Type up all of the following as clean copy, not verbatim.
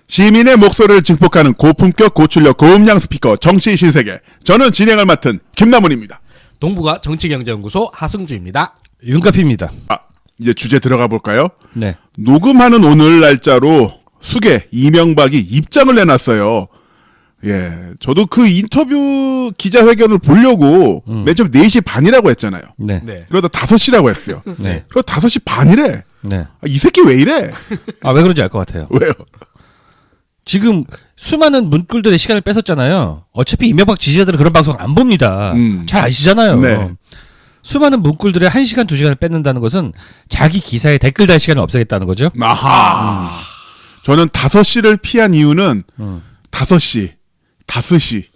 시민의 목소리를 증폭하는 고품격 고출력 고음량 스피커 정치 신세계. 저는 진행을 맡은 김남훈입니다. 동부가 정치경제연구소 하승주입니다. 윤카피입니다. 이제 주제 들어가 볼까요? 네. 녹음하는 오늘 날짜로 수계 이명박이 입장을 내놨어요. 예, 저도 그 인터뷰 기자회견을 보려고 맨 처음 4시 반이라고 했잖아요. 네. 네. 그러다 5시라고 했어요. 네. 그러다 5시 반이래. 네. 이 새끼 왜 이래? 왜 그런지 알 것 같아요. 왜요? 지금 수많은 문구들의 시간을 뺏었잖아요. 어차피 이명박 지지자들은 그런 방송 안 봅니다. 잘 아시잖아요. 네. 수많은 문구들의 1시간, 2시간을 뺏는다는 것은 자기 기사에 댓글 달 시간을 없애겠다는 거죠. 아하. 저는 5시를 피한 이유는 5시, 다스시.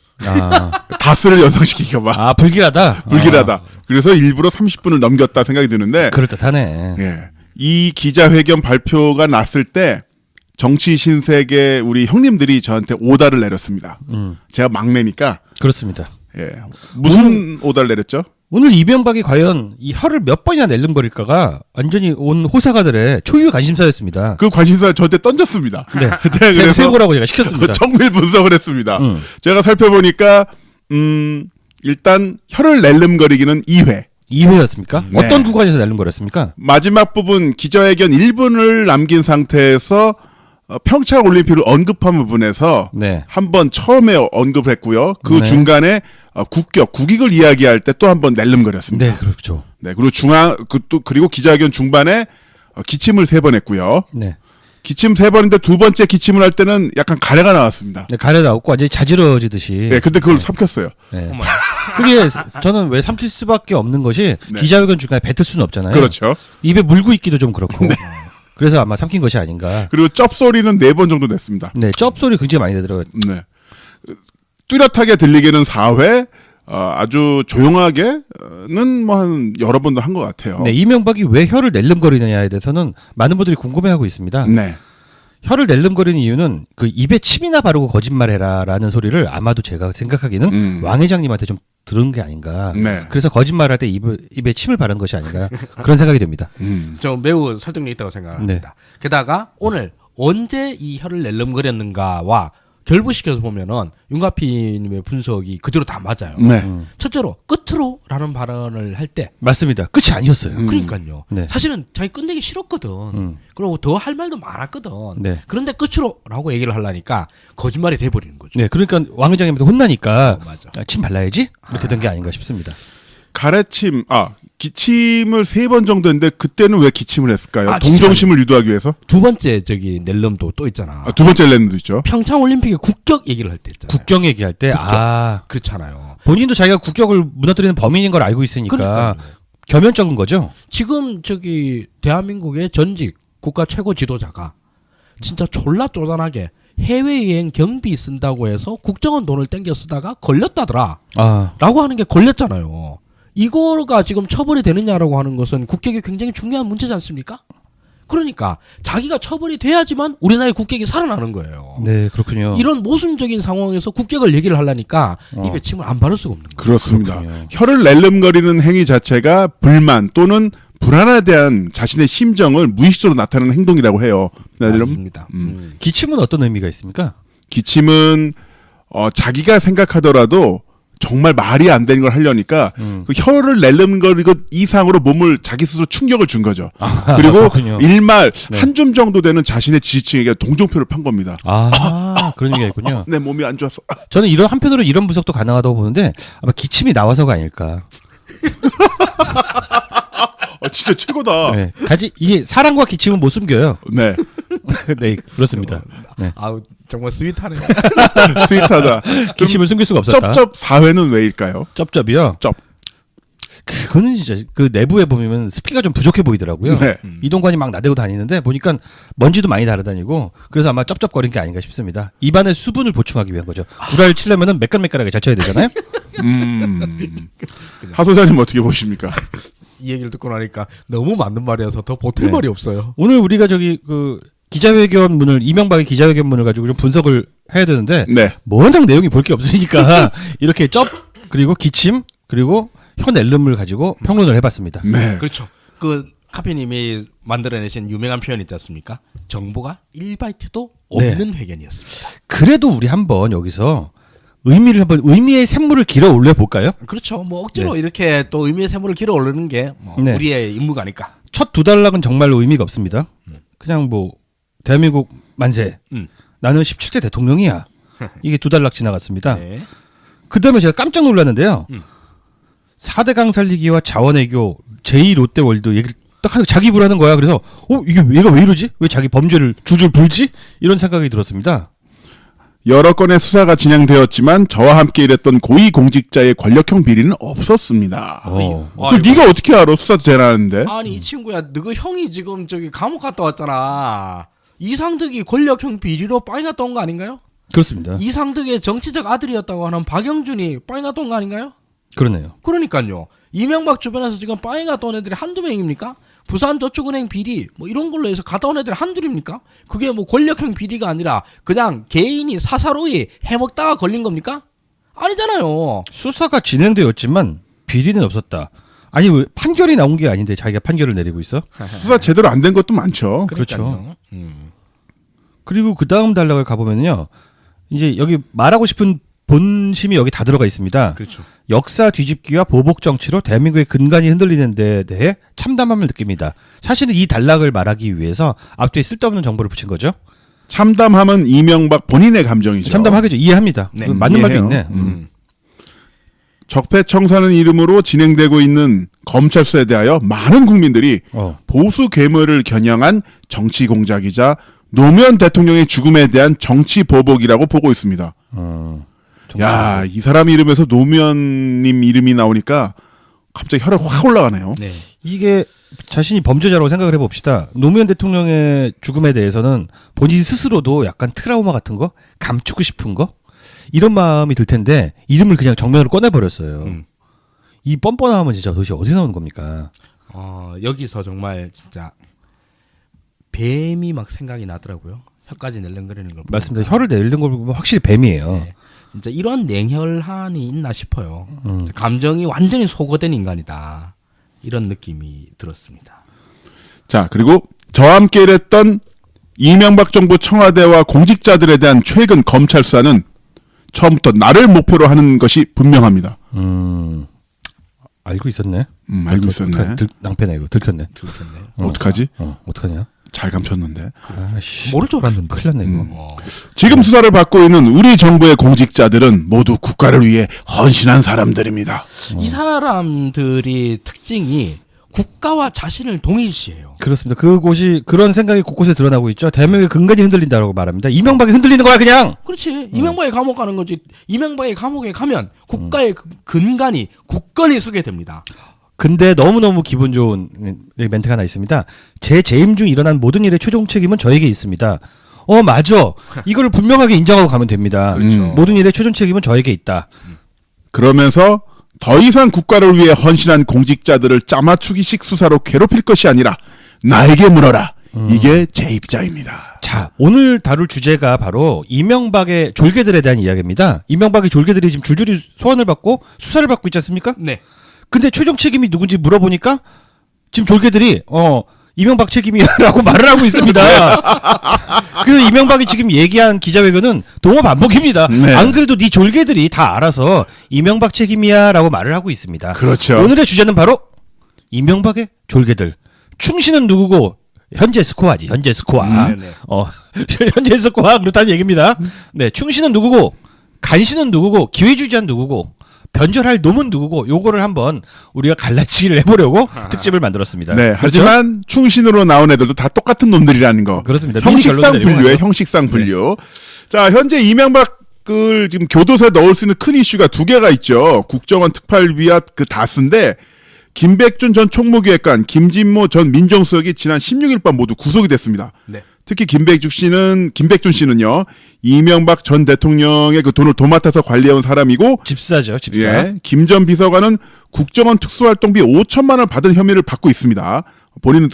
다스를 연상시키기가 막 불길하다. 불길하다. 그래서 일부러 30분을 넘겼다 생각이 드는데 그럴듯하네. 예. 이 기자회견 발표가 났을 때 정치 신세계 우리 형님들이 저한테 오다를 내렸습니다. 제가 막내니까. 그렇습니다. 예. 무슨 오다를 내렸죠? 오늘 이명박이 과연 이 혀를 몇 번이나 낼름거릴까가 완전히 온 호사가들의 초유 관심사였습니다. 그 관심사를 저한테 던졌습니다. 네. 제가 그래서 세보라고 제가 시켰습니다. 정밀 분석을 했습니다. 제가 살펴보니까 일단 혀를 낼름거리기는 2회. 2회였습니까? 네. 어떤 구간에서 낼름거렸습니까? 마지막 부분 기자회견 1분을 남긴 상태에서 평창 올림픽을 언급한 부분에서 네. 한번 처음에 언급을 했고요. 그 네. 중간에 국익을 이야기할 때 또 한번 낼름거렸습니다. 네, 그렇죠. 네, 그리고 그리고 기자회견 중반에 기침을 3번 했고요. 네. 기침 3번인데 두 번째 기침을 할 때는 약간 가래가 나왔습니다. 네, 가래 나왔고 완전히 자지러지듯이. 네, 근데 그걸 삼켰어요. 네. 어머. 그게 저는 왜 삼킬 수밖에 없는 것이 네. 기자회견 중간에 뱉을 수는 없잖아요. 그렇죠. 입에 물고 있기도 좀 그렇고. 그래서 아마 삼킨 것이 아닌가. 그리고 쩝 소리는 4번 정도 냈습니다. 네, 쩝 소리 굉장히 많이 내더라고요. 네. 뚜렷하게 들리기는 4회, 아주 조용하게는 뭐 한 여러 번도 한 것 같아요. 네, 이명박이 왜 혀를 낼름거리느냐에 대해서는 많은 분들이 궁금해하고 있습니다. 네. 혀를 낼름거리는 이유는 그 입에 침이나 바르고 거짓말해라라는 소리를 아마도 제가 생각하기는 왕 회장님한테 좀 들은 게 아닌가. 네. 그래서 거짓말할 때 입에 침을 바른 것이 아닌가. 그런 생각이 듭니다. 저 매우 설득력 있다고 생각합니다. 게다가 오늘 언제 이 혀를 낼름거렸는가와 결부시켜서 보면은 윤가피님의 분석이 그대로 다 맞아요. 네. 첫째로 끝으로라는 발언을 할 때 맞습니다. 끝이 아니었어요. 그러니까요. 네. 사실은 자기 끝내기 싫었거든. 그리고 더 할 말도 많았거든. 네. 그런데 끝으로라고 얘기를 하려니까 거짓말이 돼버리는 거죠. 네, 그러니까 왕 회장님한테 혼나니까 맞아. 침 발라야지 이렇게 된 게 아닌가 싶습니다. 가래침, 기침을 3번 정도 했는데 그때는 왜 기침을 했을까요? 아, 동정심을 유도하기 위해서? 두 번째 낼름도 또 있잖아. 두 번째 랜드도 있죠. 평창 올림픽의 국격 얘기를 할 때 있잖아요. 국경 얘기할 때 그렇잖아요. 본인도 자기가 국격을 무너뜨리는 범인인 걸 알고 있으니까 그러니까요. 겸연쩍은 거죠. 지금 대한민국의 전직 국가 최고 지도자가 진짜 졸라 쪼잔하게 해외여행 경비 쓴다고 해서 국정원 돈을 땡겨 쓰다가 걸렸다더라 라고 하는 게 걸렸잖아요. 이거가 지금 처벌이 되느냐라고 하는 것은 국격이 굉장히 중요한 문제지 않습니까? 그러니까 자기가 처벌이 돼야지만 우리나라의 국격이 살아나는 거예요. 네, 그렇군요. 이런 모순적인 상황에서 국격을 얘기를 하려니까 입에 침을 안 바를 수가 없는 거예요. 그렇습니다. 그렇군요. 혀를 낼름거리는 행위 자체가 불만 또는 불안에 대한 자신의 심정을 무의식적으로 나타내는 행동이라고 해요. 맞습니다. 기침은 어떤 의미가 있습니까? 기침은 자기가 생각하더라도 정말 말이 안 되는 걸 하려니까 그 혀를 낼름거리고 이상으로 몸을 자기 스스로 충격을 준 거죠. 그리고 그렇군요. 일말 네. 한 줌 정도 되는 자신의 지지층에게 동정표를 판 겁니다. 그런 얘기가 있군요. 내 몸이 안 좋았어. 저는 한편으로 이런 분석도 가능하다고 보는데 아마 기침이 나와서가 아닐까. 진짜 최고다. 네. 이게 사랑과 기침은 못 숨겨요. 네. 네, 그렇습니다. 네. 아우 정말 스윗하네요. 스윗하다. 기침을 숨길 수가 없었다. 쩝쩝 4회는 왜일까요? 쩝쩝이요? 쩝. 그거는 진짜 그 내부에 보면 습기가 좀 부족해 보이더라고요. 네. 이동관이 막 나대고 다니는데 보니까 먼지도 많이 날아다니고 그래서 아마 쩝쩝거린 게 아닌가 싶습니다. 입안에 수분을 보충하기 위한 거죠. 구라를 치려면은 매끈매끈하게 잘 쳐야 되잖아요. 하 소장님 어떻게 보십니까? 이 얘기를 듣고 나니까 너무 맞는 말이어서 더 보탤 네. 말이 없어요. 오늘 우리가 이명박의 기자회견문을 가지고 좀 분석을 해야 되는데 네. 워낙 내용이 볼 게 없으니까 이렇게 그리고 기침 그리고 혀 낼름을 가지고 평론을 해봤습니다. 네. 그렇죠. 카피님이 만들어내신 유명한 표현 있지 않습니까? 정보가 1바이트도 없는 회견이었습니다. 그래도 우리 한번 여기서 의미의 샘물을 길어 올려 볼까요? 그렇죠. 뭐 억지로 이렇게 또 의미의 샘물을 길어 올리는 게 뭐 네. 우리의 임무가 아닐까. 첫 두 단락은 정말로 의미가 없습니다. 그냥 뭐 대한민국 만세. 나는 17대 대통령이야. 이게 두 단락 지나갔습니다. 네. 그다음에 제가 깜짝 놀랐는데요. 4대강 살리기와 자원외교 제2롯데월드 얘기를 딱 하고 자기 부르는 거야. 그래서 이게 얘가 왜 이러지? 왜 자기 범죄를 줄줄 불지? 이런 생각이 들었습니다. 여러 건의 수사가 진행되었지만 저와 함께 일했던 고위공직자의 권력형 비리는 없었습니다. 그걸 네가 어떻게 알아? 수사도 재나는데. 아니 이 친구야, 너그 형이 지금 저기 감옥 갔다 왔잖아. 이상득이 권력형 비리로 빠이 났다 온 거 아닌가요? 그렇습니다. 이상득의 정치적 아들이었다고 하는 박영준이 빠이 났다 온 거 아닌가요? 그러네요. 그러니까요. 이명박 주변에서 지금 빠이 갔다 온 애들이 한두 명입니까? 부산저축은행 비리 뭐 이런 걸로 해서 갔다 온 애들이 한둘입니까? 그게 뭐 권력형 비리가 아니라 그냥 개인이 사사로이 해먹다가 걸린 겁니까? 아니잖아요. 수사가 진행되었지만 비리는 없었다. 아니 왜 판결이 나온 게 아닌데 자기가 판결을 내리고 있어? 수사 제대로 안 된 것도 많죠. 그렇죠. 그리고 그 다음 단락을 가보면요. 이제 여기 말하고 싶은 본심이 여기 다 들어가 있습니다. 그렇죠. 역사 뒤집기와 보복 정치로 대한민국의 근간이 흔들리는 데 대해 참담함을 느낍니다. 사실은 이 단락을 말하기 위해서 앞뒤에 쓸데없는 정보를 붙인 거죠. 참담함은 이명박 본인의 감정이죠. 참담하겠죠. 이해합니다. 네, 맞는 말도 이해해요. 있네. 적폐청산은 이름으로 진행되고 있는 검찰수에 대하여 많은 국민들이 보수 괴물을 겨냥한 정치 공작이자 노무현 대통령의 죽음에 대한 정치 보복이라고 보고 있습니다. 야, 이 사람 이름에서 노무현님 이름이 나오니까 갑자기 혈압 확 올라가네요. 네. 이게 자신이 범죄자라고 생각을 해봅시다. 노무현 대통령의 죽음에 대해서는 본인 스스로도 약간 트라우마 같은 거 감추고 싶은 거 이런 마음이 들 텐데 이름을 그냥 정면으로 꺼내버렸어요. 이 뻔뻔함은 진짜 도대체 어디서 나오는 겁니까? 여기서 정말 진짜 뱀이 막 생각이 나더라고요. 혀까지 낼름거리는 걸 보니까. 맞습니다. 혀를 내리는 걸 보면 확실히 뱀이에요. 네. 진짜 이런 냉혈한이 있나 싶어요. 감정이 완전히 소거된 인간이다. 이런 느낌이 들었습니다. 자, 그리고 저와 함께 일했던 이명박 정부 청와대와 공직자들에 대한 최근 검찰 수사는 처음부터 나를 목표로 하는 것이 분명합니다. 알고 있었네. 알고 있었네. 낭패네 이거 들켰네. 어떡하지? 어떡하냐? 잘 감췄는데. 아씨. 모를 줄 알았는데. 큰일 났네 이거. 지금 수사를 받고 있는 우리 정부의 공직자들은 모두 국가를 위해 헌신한 사람들입니다. 이 사람들이 특징이 국가와 자신을 동일시해요. 그렇습니다. 그곳이 그런 생각이 곳곳에 드러나고 있죠. 대한민국의 근간이 흔들린다라고 말합니다. 이명박이 흔들리는 거야 그냥. 그렇지. 이명박이 감옥 가는 거지. 이명박이 감옥에 가면 국가의 근간이 굳건히 서게 됩니다. 근데 너무너무 기분 좋은 멘트가 하나 있습니다. 제 재임 중 일어난 모든 일의 최종 책임은 저에게 있습니다. 맞아. 이거를 분명하게 인정하고 가면 됩니다. 그렇죠. 모든 일의 최종 책임은 저에게 있다. 그러면서 더 이상 국가를 위해 헌신한 공직자들을 짜맞추기식 수사로 괴롭힐 것이 아니라 나에게 물어라. 이게 제 입장입니다. 자, 오늘 다룰 주제가 바로 이명박의 졸개들에 대한 이야기입니다. 이명박의 졸개들이 지금 줄줄이 소환을 받고 수사를 받고 있지 않습니까? 네. 근데 최종 책임이 누군지 물어보니까 지금 졸개들이 이명박 책임이야라고 말을 하고 있습니다. 그래서 이명박이 지금 얘기한 기자회견은 동어 반복입니다. 네. 안 그래도 네 졸개들이 다 알아서 이명박 책임이야라고 말을 하고 있습니다. 그렇죠. 오늘의 주제는 바로 이명박의 졸개들. 충신은 누구고 현재 스코어지. 현재 스코어. 네네. 현재 스코어 그렇다는 얘기입니다. 네, 충신은 누구고 간신은 누구고 기회주의자는 누구고 변절할 놈은 누구고 요거를 한번 우리가 갈라치기를 해보려고 특집을 만들었습니다. 네, 그렇죠? 하지만 충신으로 나온 애들도 다 똑같은 놈들이라는 거. 그렇습니다. 형식상 미리 결론을 분류에 내리고 형식상 분류. 자, 현재 이명박을 지금 교도소에 넣을 수 있는 큰 이슈가 두 개가 있죠. 국정원 특활비와 그 다스인데 김백준 전 총무기획관, 김진모 전 민정수석이 지난 16일 밤 모두 구속이 됐습니다. 네. 특히 김백준 씨는요, 이명박 전 대통령의 그 돈을 도맡아서 관리해온 사람이고, 집사죠, 집사. 예, 김 전 비서관은 국정원 특수활동비 5천만 원을 받은 혐의를 받고 있습니다. 본인은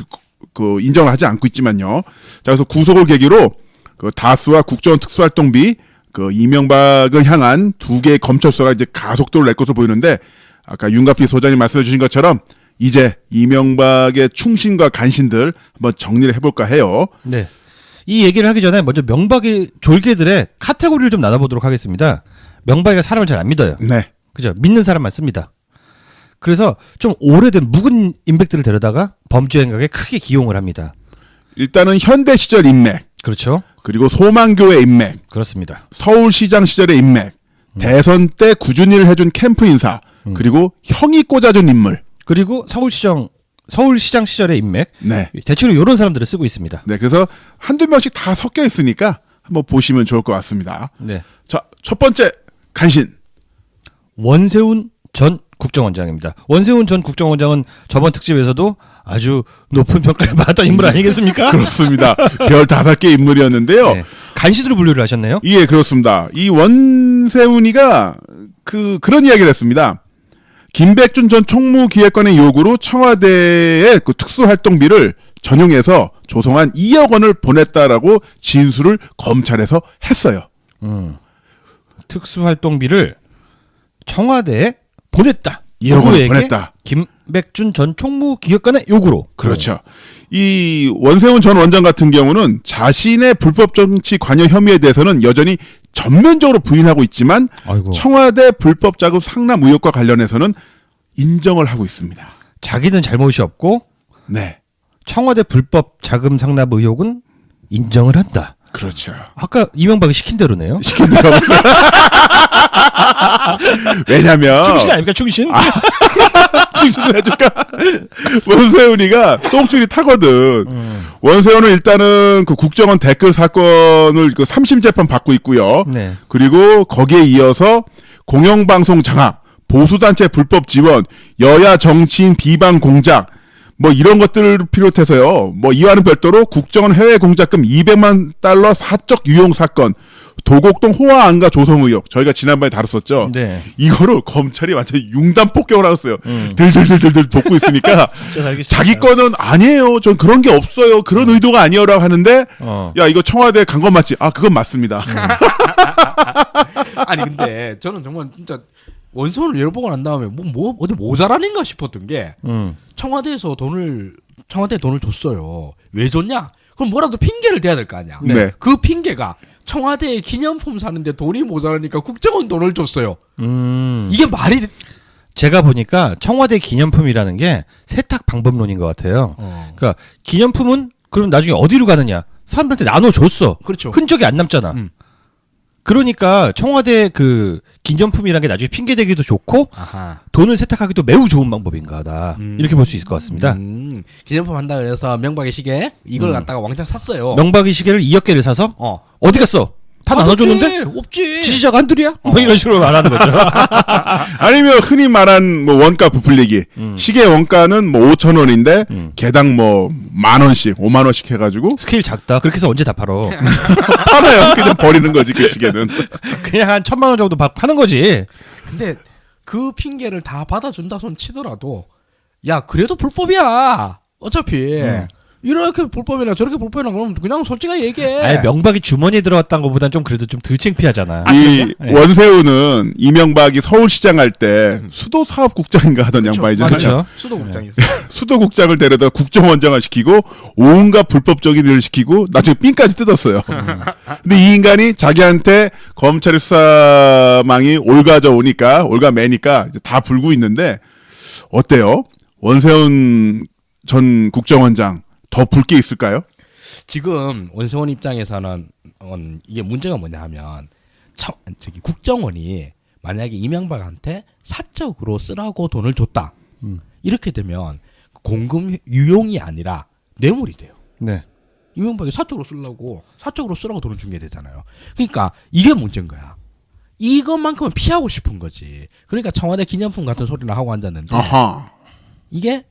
그 인정을 하지 않고 있지만요. 자, 그래서 구속을 계기로 그 다스와 국정원 특수활동비 그 이명박을 향한 두 개의 검찰 수사가 이제 가속도를 낼 것으로 보이는데, 아까 윤갑희 소장님 말씀해 주신 것처럼 이제 이명박의 충신과 간신들 한번 정리를 해볼까 해요. 네. 이 얘기를 하기 전에 먼저 명박의 졸개들의 카테고리를 좀 나눠보도록 하겠습니다. 명박이가 사람을 잘 안 믿어요. 네. 그죠? 믿는 사람만 씁니다. 그래서 좀 오래된 묵은 인맥들을 데려다가 범죄 행각에 크게 기용을 합니다. 일단은 현대 시절 인맥, 그렇죠? 그리고 소망교회 인맥, 그렇습니다. 서울시장 시절의 인맥, 대선 때 꾸준히 해준 캠프 인사, 그리고 형이 꽂아준 인물. 그리고 서울시장 시절의 인맥. 네. 대체로 이런 사람들을 쓰고 있습니다. 네, 그래서 한두 명씩 다 섞여 있으니까 한번 보시면 좋을 것 같습니다. 네. 자, 첫 번째 간신. 원세훈 전 국정원장입니다. 원세훈 전 국정원장은 저번 특집에서도 아주 높은 평가를 받았던 인물 아니겠습니까? 그렇습니다. 별 5개 인물이었는데요. 네. 간신으로 분류를 하셨네요. 예, 그렇습니다. 이 원세훈이가 그런 이야기를 했습니다. 김백준 전 총무기획관의 요구로 청와대의 그 특수활동비를 전용해서 조성한 2억 원을 보냈다라고 진술을 검찰에서 했어요. 특수활동비를 청와대에 보냈다. 2억 원을 누구에게? 보냈다. 김백준 전 총무기획관의 요구로. 그렇죠. 이 원세훈 전 원장 같은 경우는 자신의 불법 정치 관여 혐의에 대해서는 여전히 전면적으로 부인하고 있지만 아이고. 청와대 불법 자금 상납 의혹과 관련해서는 인정을 하고 있습니다. 자기는 잘못이 없고 네. 청와대 불법 자금 상납 의혹은 인정을 한다. 그렇죠. 아까 이명박이 시킨 대로네요. 시킨 대로 하고 있어요. 왜냐면 충신 아닙니까 충신? 충신을 해줄까? 원세훈이가 똥줄이 타거든. 원세훈은 일단은 그 국정원 댓글 사건을 그 3심 재판 받고 있고요. 네. 그리고 거기에 이어서 공영방송 장악, 보수단체 불법 지원, 여야 정치인 비방 공작, 뭐 이런 것들을 비롯해서요. 뭐 이와는 별도로 국정원 해외 공작금 200만 달러 사적 유용 사건, 도곡동 호화 안가 조성 의혹 저희가 지난번에 다뤘었죠. 네. 이거를 검찰이 완전 히 융단 폭격을 하였어요. 들들들들들 돕고 있으니까 자기 거는 아니에요. 전 그런 게 없어요. 그런 의도가 아니에요라고 하는데 야 이거 청와대 간 건 맞지? 아 그건 맞습니다. 아니 근데 저는 정말 진짜 원서를 열보고 난 다음에 뭐 어디 모자라는가 싶었던 게 청와대에서 청와대에 돈을 줬어요. 왜 줬냐? 그럼 뭐라도 핑계를 대야 될 거 아니야. 네. 그 핑계가 청와대에 기념품 사는데 돈이 모자라니까 국정원 돈을 줬어요. 이게 말이 제가 보니까 청와대 기념품이라는 게 세탁 방법론인 것 같아요. 그러니까 기념품은 그럼 나중에 어디로 가느냐? 사람들한테 나눠줬어. 그렇죠. 흔적이 안 남잖아. 그러니까 청와대 그 기념품이라는 게 나중에 핑계대기도 좋고 아하. 돈을 세탁하기도 매우 좋은 방법인가 하다. 이렇게 볼 수 있을 것 같습니다. 기념품 한다 그래서 명박의 시계 이걸 갖다가 왕창 샀어요. 명박이 시계를 2억 개를 사서 어디 갔어? 다 나눠줬는데? 없지. 지지자가 한둘이야? 뭐 이런 식으로 말하는 거죠. 아니면 흔히 말한 뭐 원가 부풀리기. 시계 원가는 뭐 5,000원인데 개당 뭐 10,000원씩, 50,000원씩 해가지고 스케일 작다. 그렇게 해서 언제 다 팔어? 팔아요. 그냥 버리는 거지 그 시계는. 그냥 한 1,000만 원 정도 파는 거지. 근데 그 핑계를 다 받아준다 손 치더라도 야 그래도 불법이야. 어차피 이렇게 불법이나 저렇게 불법이나 그러면 그냥 솔직하게 얘기해. 아예 명박이 주머니에 들어갔다는 것보단 좀 그래도 좀 덜 창피하잖아. 이 네. 원세훈은 이명박이 서울시장 할 때 수도사업국장인가 하던 양반이잖아요. 그렇죠. 수도국장이었어. 수도국장을 데려다 국정원장을 시키고 온갖 불법적인 일을 시키고 나중에 삥까지 뜯었어요. 근데 이 인간이 자기한테 검찰의 수사망이 올가매니까 이제 다 불고 있는데 어때요? 원세훈 전 국정원장 더 볼 게 있을까요? 지금 원세훈 입장에서는 이게 문제가 뭐냐 하면 국정원이 만약에 이명박한테 사적으로 쓰라고 돈을 줬다. 이렇게 되면 공금 유용이 아니라 뇌물이 돼요. 네. 이명박이 사적으로 쓰라고 돈을 준 게 되잖아요. 그러니까 이게 문제인 거야. 이것만큼은 피하고 싶은 거지. 그러니까 청와대 기념품 같은 소리를 하고 앉았는데 아하. 이게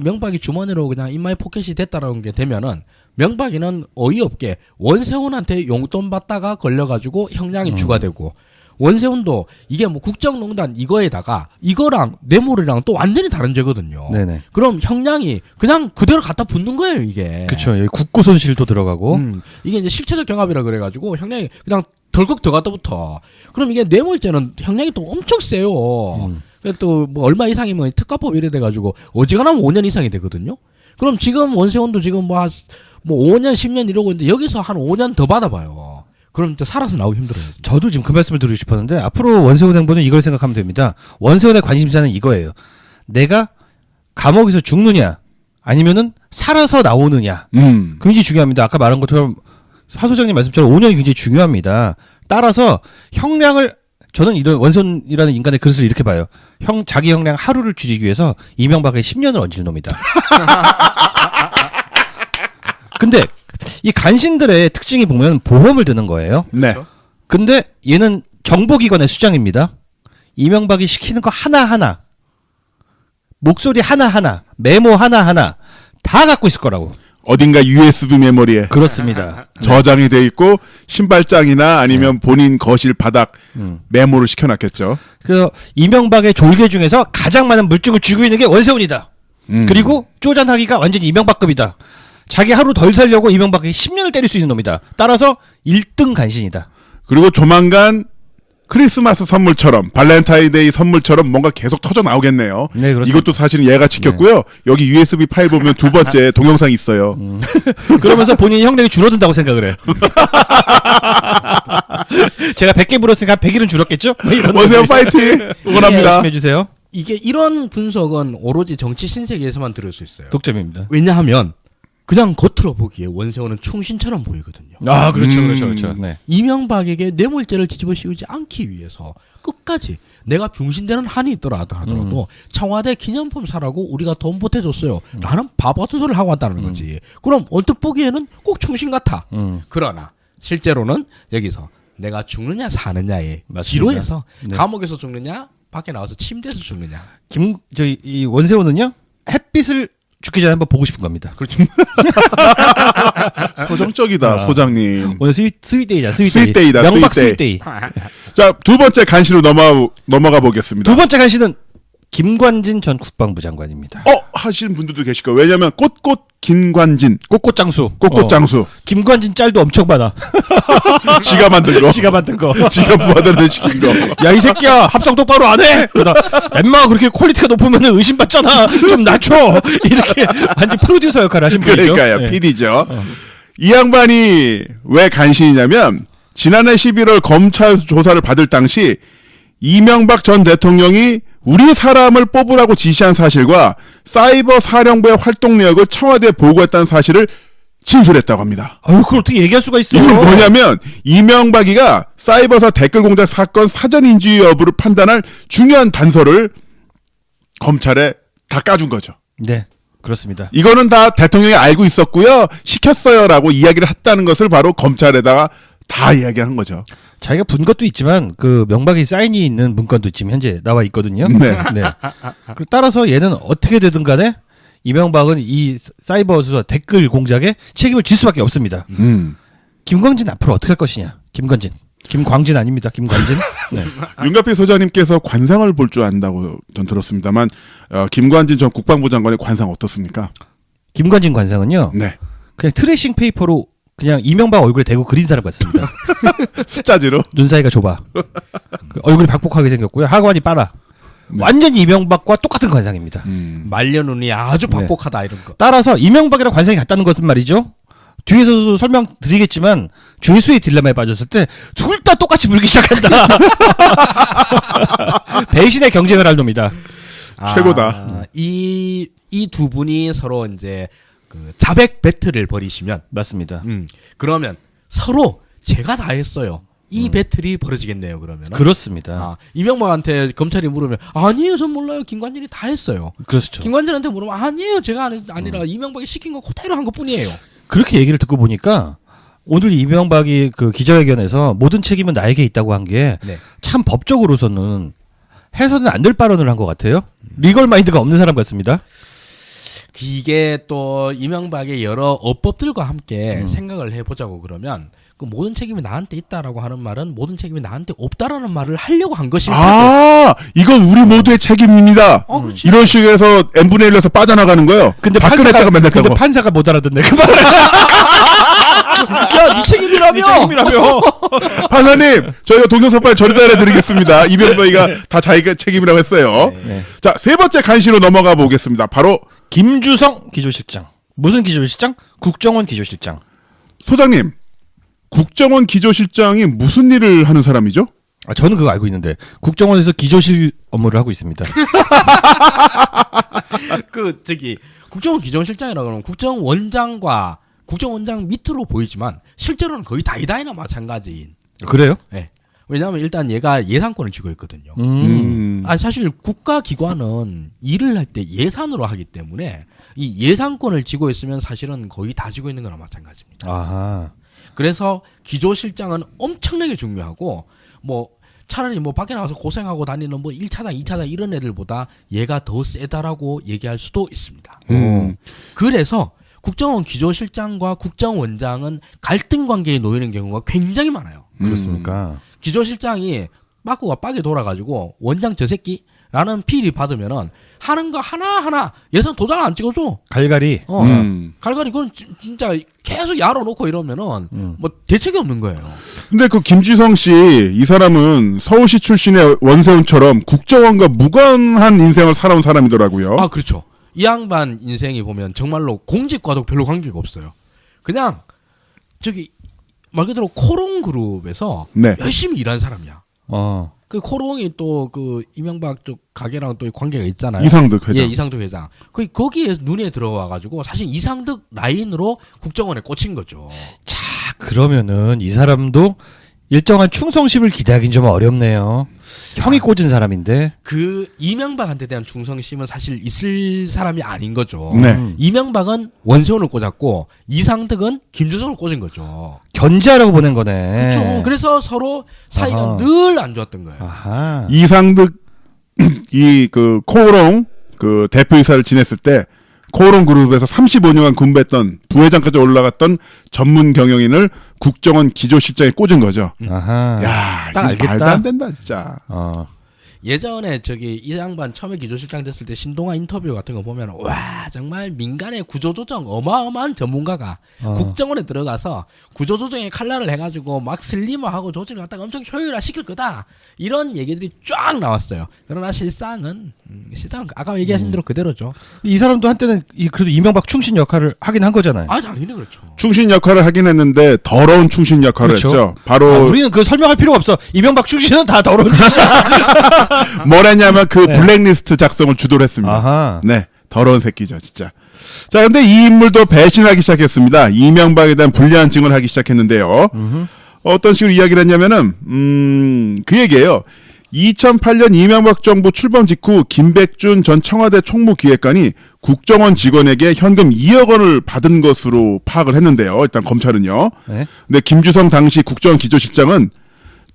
명박이 주머니로 그냥 인마이 포켓이 됐다라는 게 되면은 명박이는 어이없게 원세훈한테 용돈 받다가 걸려가지고 형량이 추가되고 원세훈도 이게 뭐 국정농단 이거에다가 이거랑 뇌물이랑 또 완전히 다른 죄거든요. 네네. 그럼 형량이 그냥 그대로 갖다 붙는 거예요 이게. 그렇죠. 여기 국고 손실도 들어가고. 이게 이제 실체적 경합이라 그래가지고 형량이 그냥 덜컥 더 갖다 붙어. 그럼 이게 뇌물죄는 형량이 또 엄청 세요. 또 뭐 얼마 이상이면 특가법 이래 돼가지고 어지간하면 5년 이상이 되거든요. 그럼 지금 원세훈도 지금 뭐 5년 10년 이러고 있는데 여기서 한 5년 더 받아봐요. 그럼 또 살아서 나오기 힘들어요. 저도 지금 그 말씀을 드리고 싶었는데 앞으로 원세훈 행보는 이걸 생각하면 됩니다. 원세훈의 관심사는 이거예요. 내가 감옥에서 죽느냐 아니면은 살아서 나오느냐. 굉장히 중요합니다. 아까 말한 것처럼 하 소장님 말씀처럼 5년이 굉장히 중요합니다. 따라서 형량을 저는 이런 원세훈이라는 인간의 그릇을 이렇게 봐요. 자기 형량 하루를 줄이기 위해서 이명박에 10년을 얹을 놈이다. 근데 이 간신들의 특징이 보면 보험을 드는 거예요. 네. 근데 얘는 정보기관의 수장입니다. 이명박이 시키는 거 하나하나, 목소리 하나하나, 메모 하나하나 다 갖고 있을 거라고. 어딘가 USB 메모리에 그렇습니다. 저장이 돼 있고 신발장이나 아니면 본인 거실 바닥 메모를 시켜놨겠죠. 그래서 이명박의 졸개 중에서 가장 많은 물증을 쥐고 있는 게 원세훈이다. 그리고 쪼잔하기가 완전히 이명박급이다. 자기 하루 덜 살려고 이명박이 10년을 때릴 수 있는 놈이다. 따라서 1등 간신이다. 그리고 조만간 크리스마스 선물처럼 발렌타인데이 선물처럼 뭔가 계속 터져 나오겠네요. 네, 그렇습니다. 이것도 사실은 얘가 지켰고요. 여기 USB 파일 보면 두 번째 동영상이 있어요. 그러면서 본인이 형량이 줄어든다고 생각을 해. 제가 100개 물었으니까 100일은 줄었겠죠? 원세훈 파이팅! 응원합니다. 열심히 해주세요. 이게 이런 분석은 오로지 정치 신세계에서만 들을 수 있어요. 독점입니다. 왜냐하면 그냥 겉으로 보기에 원세훈은 충신처럼 보이거든요. 아, 그렇죠, 그렇죠. 네. 이명박에게 뇌물죄를 뒤집어 씌우지 않기 위해서 끝까지 내가 병신되는 한이 있더라 하더라도 청와대 기념품 사라고 우리가 돈 보태줬어요. 라는 바보 같은 소리를 하고 왔다는 거지. 그럼 언뜻 보기에는 꼭 충신 같아. 그러나 실제로는 여기서 내가 죽느냐 사느냐의 기로에서 네. 감옥에서 죽느냐 밖에 나와서 침대에서 죽느냐. 이 원세훈은요 햇빛을 죽기 전에 한번 보고 싶은 겁니다. 그렇죠. 소정적이다, 소장님. 오늘 스윗데이다, 스윗데이다, 명박 스윗데이. 스윗데이. 자, 두 번째 간신으로 넘어가 보겠습니다. 두 번째 간신은 김관진 전 국방부 장관입니다. 하시는 분들도 계실 거예요. 왜냐면 꽃꽃 김관진. 꽃꽃장수. 꽃꽃장수. 김관진 짤도 엄청 많아. 지가 만든 거. 지가 만든 거. 지가 부하들한테 시킨 거. 야, 이 새끼야, 합성 똑바로 안 해! 그러다, 엠마, 그렇게 퀄리티가 높으면 의심받잖아! 좀 낮춰! 이렇게, 완전 프로듀서 역할을 하신 분이죠. 그러니까요, 네. PD죠. 이 양반이 왜 간신이냐면, 지난해 11월 검찰 조사를 받을 당시, 이명박 전 대통령이 우리 사람을 뽑으라고 지시한 사실과 사이버 사령부의 활동 내역을 청와대에 보고했다는 사실을 진술했다고 합니다. 아유, 그걸 어떻게 얘기할 수가 있어? 이건 뭐냐면 이명박이가 사이버사 댓글 공작 사건 사전 인지 여부를 판단할 중요한 단서를 검찰에 다 까준 거죠. 네, 그렇습니다. 이거는 다 대통령이 알고 있었고요. 시켰어요라고 이야기를 했다는 것을 바로 검찰에다가 다 이야기한 거죠. 자기가 분 것도 있지만 그 명박이 사인이 있는 문건도 지금 현재 나와 있거든요. 네. 네. 따라서 얘는 어떻게 되든 간에 이명박은 이 사이버 수사 댓글 공작에 책임을 질 수밖에 없습니다. 김광진 앞으로 어떻게 할 것이냐? 김광진 아닙니다. 김관진. 네. 윤갑희 소장님께서 관상을 볼 줄 안다고 전 들었습니다만 김관진 전 국방부 장관의 관상 어떻습니까? 김관진 관상은요. 네. 그냥 트레이싱 페이퍼로 그냥 이명박 얼굴에 대고 그린 사람 같습니다. 숫자지로? 눈 사이가 좁아. 얼굴이 박복하게 생겼고요. 하관이 빨아. 네. 완전히 이명박과 똑같은 관상입니다. 말려눈이 아주 박복하다 이런 거. 따라서 이명박이랑 관상이 같다는 것은 말이죠. 뒤에서도 설명드리겠지만 죄수의 딜레마에 빠졌을 때 둘 다 똑같이 불기 시작한다. 배신의 경쟁을 할 놈이다. 최고다. 이 두 분이 서로 이제 그 자백 배틀을 벌이시면 맞습니다. 그러면 서로 제가 다 했어요. 이 배틀이 벌어지겠네요. 그러면 그렇습니다. 이명박한테 검찰이 물으면 아니에요, 전 몰라요. 김관진이 다 했어요. 그렇죠. 김관진한테 물으면 아니에요, 제가 아니라 이명박이 시킨 거 그대로 한 것뿐이에요. 그렇게 얘기를 듣고 보니까 오늘 이명박이 그 기자회견에서 모든 책임은 나에게 있다고 한 게 참 법적으로서는 해서는 안 될 발언을 한 것 같아요. 리걸 마인드가 없는 사람 같습니다. 이게 또 이명박의 여러 어법들과 함께 생각을 해보자고 그러면 그 모든 책임이 나한테 있다라고 하는 말은 모든 책임이 나한테 없다라는 말을 하려고 한 것일 텐데. 이건 우리 모두의 책임입니다. 이런 식으로 해서 n분의 1에서 빠져나가는 거예요. 근데 근데 판사가 못 알아듣네. 그 말을. 야, 네 책임이라며. 네 책임이라며. 판사님, 저희가 동영상빨 전달해 드리겠습니다. 이명박이가 다 자기가 책임이라고 했어요. 네. 자, 세 번째 간신으로 넘어가 보겠습니다. 바로 김주성 기조실장. 무슨 기조실장? 국정원 기조실장. 소장님, 국정원 기조실장이 무슨 일을 하는 사람이죠? 아, 저는 그거 알고 있는데 국정원에서 기조실 업무를 하고 있습니다. 그 저기 국정원 기조실장이라 그러면 국정원장과 국정원장 밑으로 보이지만 실제로는 거의 다이다이나 마찬가지인. 그래요? 네. 왜냐하면 일단 얘가 예산권을 쥐고 있거든요. 아니 사실 국가기관은 일을 할 때 예산으로 하기 때문에 이 예산권을 쥐고 있으면 사실은 거의 다 쥐고 있는 거나 마찬가지입니다. 아하. 그래서 기조실장은 엄청나게 중요하고 뭐 차라리 뭐 밖에 나가서 고생하고 다니는 뭐 1차장, 2차장 이런 애들보다 얘가 더 세다라고 얘기할 수도 있습니다. 그래서 국정원 기조실장과 국정원장은 갈등 관계에 놓이는 경우가 굉장히 많아요. 그렇습니까? 기조실장이 빠꾸가 빡이 돌아가지고 원장 저 새끼라는 피리 받으면은 하는 거 하나하나 예산 도장 안 찍어줘. 갈갈이. 갈갈이 그건 진짜 계속 열어놓고 이러면은 뭐 대책이 없는 거예요. 근데 그 김지성 씨, 이 사람은 서울시 출신의 원세훈처럼 국정원과 무관한 인생을 살아온 사람이더라고요. 아, 그렇죠. 이 양반 인생이 보면 정말로 공직과도 별로 관계가 없어요. 그냥 저기 말 그대로 코롱 그룹에서 네. 열심히 일한 사람이야. 어. 그 코롱이 또 그 이명박 쪽 가게랑 또 관계가 있잖아요. 이상득 회장. 예, 이상득 회장. 거기에 눈에 들어와 가지고 사실 이상득 라인으로 국정원에 꽂힌 거죠. 자, 그러면은 이 사람도 일정한 충성심을 기대하기는 좀 어렵네요. 형이 꽂은 사람인데. 그 이명박한테 대한 충성심은 사실 있을 사람이 아닌 거죠. 네. 이명박은 원세훈을 꽂았고 이상득은 김주성을 꽂은 거죠. 견제하라고 보낸 거네. 그렇죠. 그래서 서로 사이가 아하. 늘 안 좋았던 거예요. 아하. 이상득 이 그 코오롱 그 대표이사를 지냈을 때 코오롱 그룹에서 35년간 근무했던 부회장까지 올라갔던 전문 경영인을 국정원 기조실장에 꽂은 거죠. 아하. 야, 딱 이거 알겠다. 말도 안 된다 진짜. 어. 예전에 저기 이 양반 처음에 기조실장 됐을 때 신동아 인터뷰 같은 거 보면 와 정말 민간의 구조조정 어마어마한 전문가가 국정원에 들어가서 구조조정에 칼날을 해가지고 막 슬림화하고 조직을 갖다가 엄청 효율화 시킬 거다 이런 얘기들이 쫙 나왔어요. 그러나 실상은 아까 얘기하신 대로 그대로죠. 이 사람도 한때는 그래도 이명박 충신 역할을 하긴 한 거잖아요. 아 당연히 그렇죠. 충신 역할을 하긴 했는데 더러운 충신 역할을 그렇죠. 했죠. 바로 우리는 그 설명할 필요가 없어. 이명박 충신은 다 더러운 짓이야. 뭘 했냐면 그 블랙리스트 작성을 주도를 했습니다. 아하. 네, 더러운 새끼죠, 진짜. 자, 근데 이 인물도 배신하기 시작했습니다. 이명박에 대한 불리한 증언을 하기 시작했는데요. 어떤 식으로 이야기를 했냐면은, 그 얘기예요. 2008년 이명박 정부 출범 직후 김백준 전 청와대 총무기획관이 국정원 직원에게 현금 2억 원을 받은 것으로 파악을 했는데요. 일단 검찰은요. 네. 근데 김주성 당시 국정원 기조실장은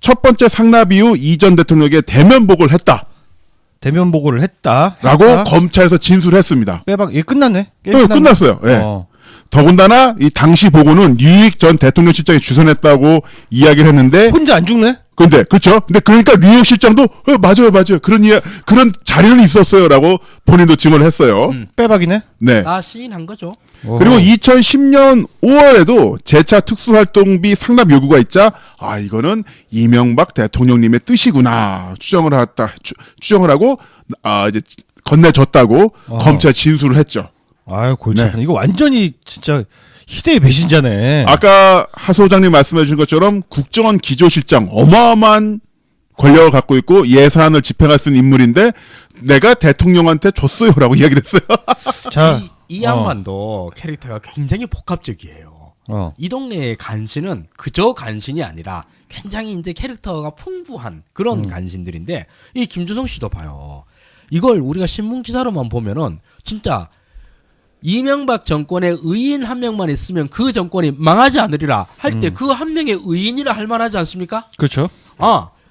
첫 번째 상납 이후 이 전 대통령에게 대면 보고를 했다. 대면 보고를 했다. 라고 검찰에서 진술했습니다. 빼박, 예, 끝났네. 네, 끝났어요. 예. 더군다나 이 당시 보고는 류익 전 대통령 실장이 주선했다고 이야기를 했는데 혼자 안 죽네? 근데 그렇죠. 근데 그러니까 류익 실장도 맞아요. 그런 자리는 있었어요라고 본인도 증언을 했어요. 빼박이네? 네. 다 시인한 거죠. 그리고 2010년 5월에도 재차 특수활동비 상납 요구가 있자 이거는 이명박 대통령님의 뜻이구나 추정을 하고 이제 건네줬다고 검찰 진술을 했죠. 아유, 골치 아프네. 이거 완전히 진짜 희대의 배신자네. 아까 하 소장님 말씀해 주신 것처럼 국정원 기조실장 어마어마한 권력을 갖고 있고 예산을 집행할 수 있는 인물인데 내가 대통령한테 줬어요라고 이야기를 했어요. 자, 이 양반도 캐릭터가 굉장히 복합적이에요. 이 동네의 간신은 그저 간신이 아니라 굉장히 이제 캐릭터가 풍부한 그런 간신들인데 이 김주성 씨도 봐요. 이걸 우리가 신문 기사로만 보면은 진짜 이명박 정권의 의인 한 명만 있으면 그 정권이 망하지 않으리라 할 때 그 한 명의 의인이라 할 만하지 않습니까? 그렇죠.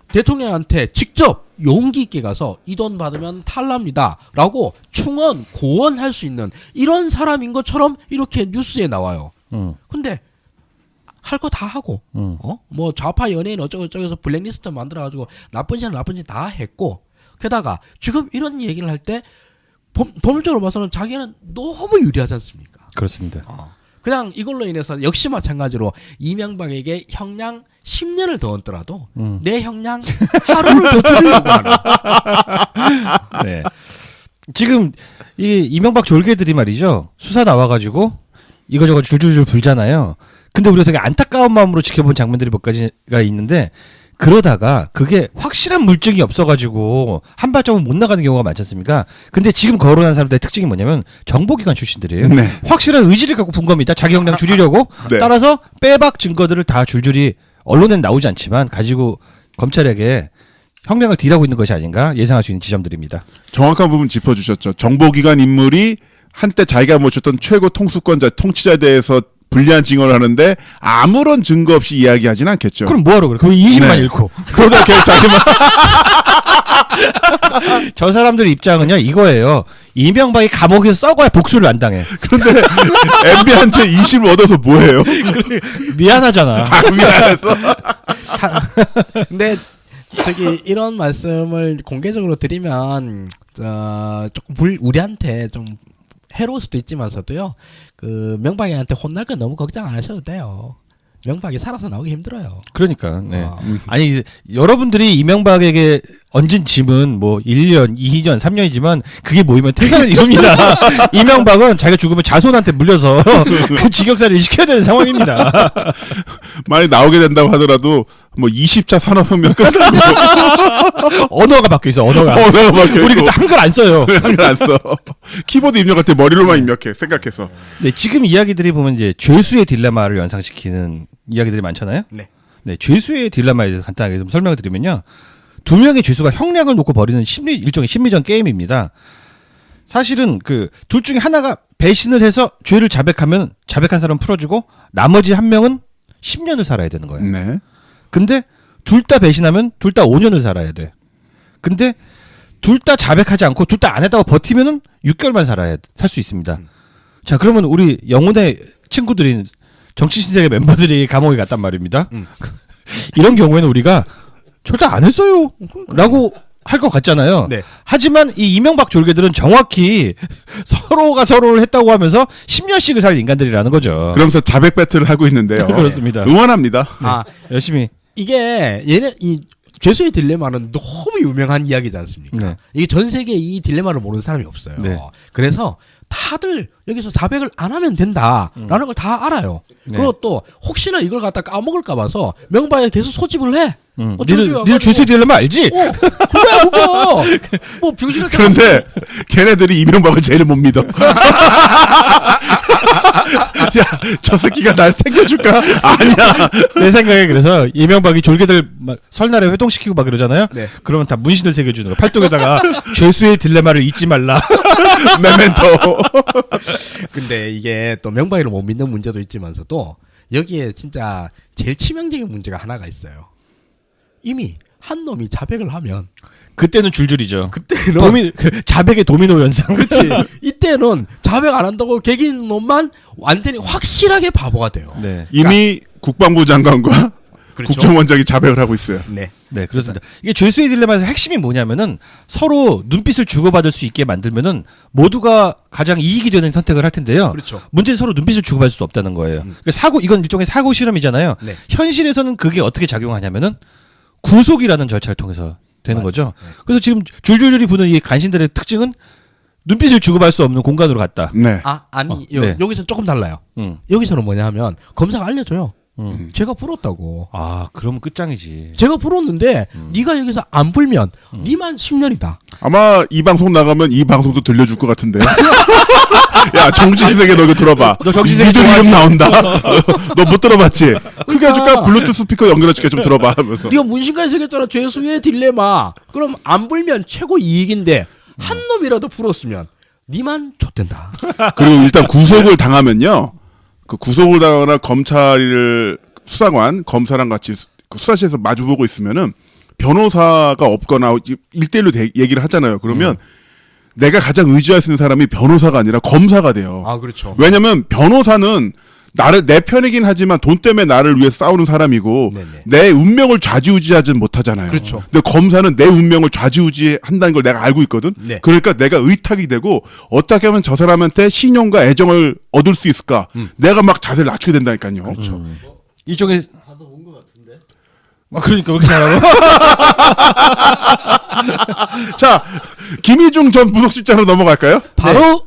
대통령한테 직접 용기 있게 가서 이 돈 받으면 탈납니다 라고 충원, 고언할 수 있는 이런 사람인 것처럼 이렇게 뉴스에 나와요. 근데 할 거 다 하고 뭐 좌파 연예인 어쩌고저쩌고 블랙리스트 만들어가지고 나쁜 짓은 다 했고 게다가 지금 이런 얘기를 할 때 법률적으로 봐서는 자기는 너무 유리하지 않습니까? 그렇습니다. 그냥 이걸로 인해서 역시 마찬가지로 이명박에게 형량 10년을 더 얹더라도 내 형량 하루를 더 줄이려고 하는. 네. 지금 이 이명박 졸개들이 말이죠. 수사 나와가지고 이거저거 줄줄줄 불잖아요. 근데 우리가 되게 안타까운 마음으로 지켜본 장면들이 몇 가지가 있는데 그러다가 그게 확실한 물증이 없어가지고 한 발짝은 못 나가는 경우가 많지 않습니까? 근데 지금 거론한 사람들의 특징이 뭐냐면 정보기관 출신들이에요. 네. 확실한 의지를 갖고 본 겁니다. 자기 형량 줄이려고. 네. 따라서 빼박 증거들을 다 줄줄이 언론엔 나오지 않지만 가지고 검찰에게 형량을 딜하고 있는 것이 아닌가 예상할 수 있는 지점들입니다. 정확한 부분 짚어주셨죠. 정보기관 인물이 한때 자기가 모셨던 최고 통수권자, 통치자에 대해서 불리한 증언을 하는데 아무런 증거 없이 이야기하진 않겠죠. 그럼 뭐하러 그래? 거의 20만 네. 잃고. 그러다 걔 자기만 저 사람들 입장은요 이거예요. 이명박이 감옥에서 썩어야 복수를 안 당해. 그런데 MB한테 20을 얻어서 뭐해요? 미안하잖아. 미안해서. 근데 저기 이런 말씀을 공개적으로 드리면 조금 우리한테 좀 해로울 수도 있지만서도요. 그 명박이한테 혼날 건 너무 걱정 안 하셔도 돼요. 명박이 살아서 나오기 힘들어요. 그러니까. 네. 아니 여러분들이 이명박에게 얹은 짐은 뭐 1년, 2년, 3년이지만 그게 모이면 태산을 이룹니다. 이명박은 자기가 죽으면 자손한테 물려서 그 직역살이를 시켜야 되는 상황입니다. 만약 나오게 된다고 하더라도 뭐 20차 산업혁명 끝나고 언어가 바뀌어 있어. 언어가 바뀌어 우리 그때 한글 안 써요. 한글 안 써. 키보드 입력할 때 머리로만 입력해. 생각해서. 네, 지금 이야기들이 보면 이제 죄수의 딜레마를 연상시키는 이야기들이 많잖아요. 네. 네, 죄수의 딜레마에 대해서 간단하게 좀 설명을 드리면요. 두 명의 죄수가 형량을 놓고 벌이는 일종의 심리전 게임입니다. 사실은 그 둘 중에 하나가 배신을 해서 죄를 자백하면 자백한 사람 풀어주고 나머지 한 명은 10년을 살아야 되는 거예요. 네. 근데 둘 다 배신하면 둘 다 5년을 살아야 돼. 근데 둘 다 자백하지 않고 둘 다 안 했다고 버티면은 6개월만 살 수 있습니다. 자, 그러면 우리 영혼의 친구들인 정치신세계 멤버들이 감옥에 갔단 말입니다. 이런 경우에는 우리가 절대 안 했어요. 라고 할 것 같잖아요. 네. 하지만 이 이명박 졸개들은 정확히 서로가 서로를 했다고 하면서 10년씩을 살 인간들이라는 거죠. 그러면서 자백 배틀을 하고 있는데요. 그렇습니다. 응원합니다. 열심히. 이게 이 죄수의 딜레마는 너무 유명한 이야기지 않습니까? 네. 이게 전 세계에 이 딜레마를 모르는 사람이 없어요. 네. 그래서 다들 여기서 자백을 안 하면 된다라는 걸 다 알아요. 네. 그리고 또 혹시나 이걸 갖다 까먹을까 봐서 명박에 계속 소집을 해. 니들 죄수의 딜레마 알지? 그래 그거 뭐 병신같은. 그런데 걔네들이 이명박을 제일 못 믿어. 야, 저 새끼가 날 챙겨줄까? 아니야. 내 생각에 그래서 이명박이 졸개들 막 설날에 회동시키고 막 이러잖아요. 네. 그러면 다 문신을 새겨주는 거. 팔뚝에다가 죄수의 딜레마를 잊지 말라. 메멘토. 근데 이게 또 명박이를 못 믿는 문제도 있지만서도 여기에 진짜 제일 치명적인 문제가 하나가 있어요. 이미 한 놈이 자백을 하면 그때는 줄줄이죠. 그때는 자백의 도미노 현상. 그렇지. 이때는 자백 안 한다고 개긴 놈만 완전히 확실하게 바보가 돼요. 네. 이미 국방부 장관과 그렇죠. 국정원장이 자백을 하고 있어요. 네. 네, 그렇습니다. 이게 죄수의 딜레마에서 핵심이 뭐냐면은 서로 눈빛을 주고받을 수 있게 만들면은 모두가 가장 이익이 되는 선택을 할 텐데요. 그렇죠. 문제는 서로 눈빛을 주고받을 수 없다는 거예요. 그러니까 이건 일종의 사고 실험이잖아요. 네. 현실에서는 그게 어떻게 작용하냐면은 구속이라는 절차를 통해서 되는 맞아요. 거죠. 네. 그래서 지금 줄줄줄이 부는 이 간신들의 특징은 눈빛을 주고받을 수 없는 공간으로 갔다. 네. 아니 네. 여기서는 조금 달라요. 응. 여기서는 뭐냐 하면 검사가 알려줘요. 응. 제가 불었다고. 아, 그러면 끝장이지. 제가 불었는데 네가 여기서 안 불면 니만 10년이다. 아마 이 방송 나가면 이 방송도 들려줄 것 같은데. 야, 정치세계 너 이거 들어봐. 너 정치세계 니들 좋아하지? 이름 나온다. 너 못 들어봤지? 크게 해줄까? 블루투스 스피커 연결해줄게. 좀 들어봐. 하면서. 네가 문신까지 새겼잖아. 죄수의 딜레마. 그럼 안 불면 최고 이익인데 한 놈이라도 불었으면 니만 좆된다. 그리고 일단 구속을 당하면요. 그 구속을 당하거나 검찰을 수사관, 검사랑 같이 그 수사실에서 마주보고 있으면은 변호사가 없거나 1대1로 얘기를 하잖아요. 그러면 내가 가장 의지할 수 있는 사람이 변호사가 아니라 검사가 돼요. 아 그렇죠. 왜냐면 변호사는 내 편이긴 하지만 돈 때문에 나를 위해 싸우는 사람이고 네네. 내 운명을 좌지우지하진 못하잖아요. 그렇죠. 근데 검사는 내 운명을 좌지우지한다는 걸 내가 알고 있거든. 네. 그러니까 내가 의탁이 되고 어떻게 하면 저 사람한테 신용과 애정을 얻을 수 있을까? 내가 막 자세를 낮추게 된다니까요. 그렇죠. 이쪽에 가서 본 것 같은데. 그러니까 왜 이렇게 잘하고? 자, 김희중 전 부속실장으로 넘어갈까요? 바로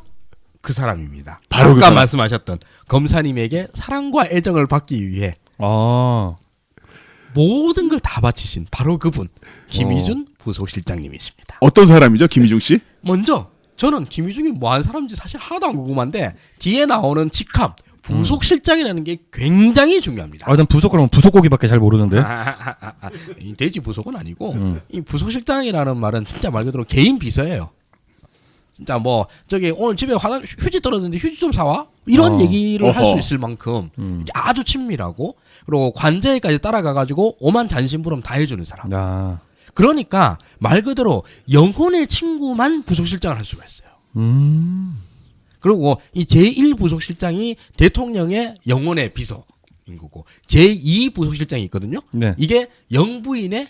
그 사람입니다. 바로 아까 그 사람. 말씀하셨던 검사님에게 사랑과 애정을 받기 위해 모든 걸 다 바치신 바로 그분 김희준 부속실장님이십니다. 어떤 사람이죠, 김희중 씨? 먼저 저는 김희중이 뭐한 사람인지 사실 하나도 안 궁금한데 뒤에 나오는 직함 부속실장이라는 게 굉장히 중요합니다. 난 부속 그러면 부속고기밖에 잘 모르는데. 이 돼지 부속은 아니고 이 부속실장이라는 말은 진짜 말 그대로 개인 비서예요. 진짜 뭐 저기 오늘 집에 휴지 떨어졌는데 휴지 좀 사와 이런 얘기를 할 수 있을 만큼 이게 아주 친밀하고 그리고 관제까지 따라가가지고 오만 잔심부름 다 해주는 사람. 그러니까 말 그대로 영혼의 친구만 부속실장을 할 수가 있어요. 그리고 이 제1부속실장이 대통령의 영혼의 비서인 거고 제2부속실장이 있거든요. 네. 이게 영부인의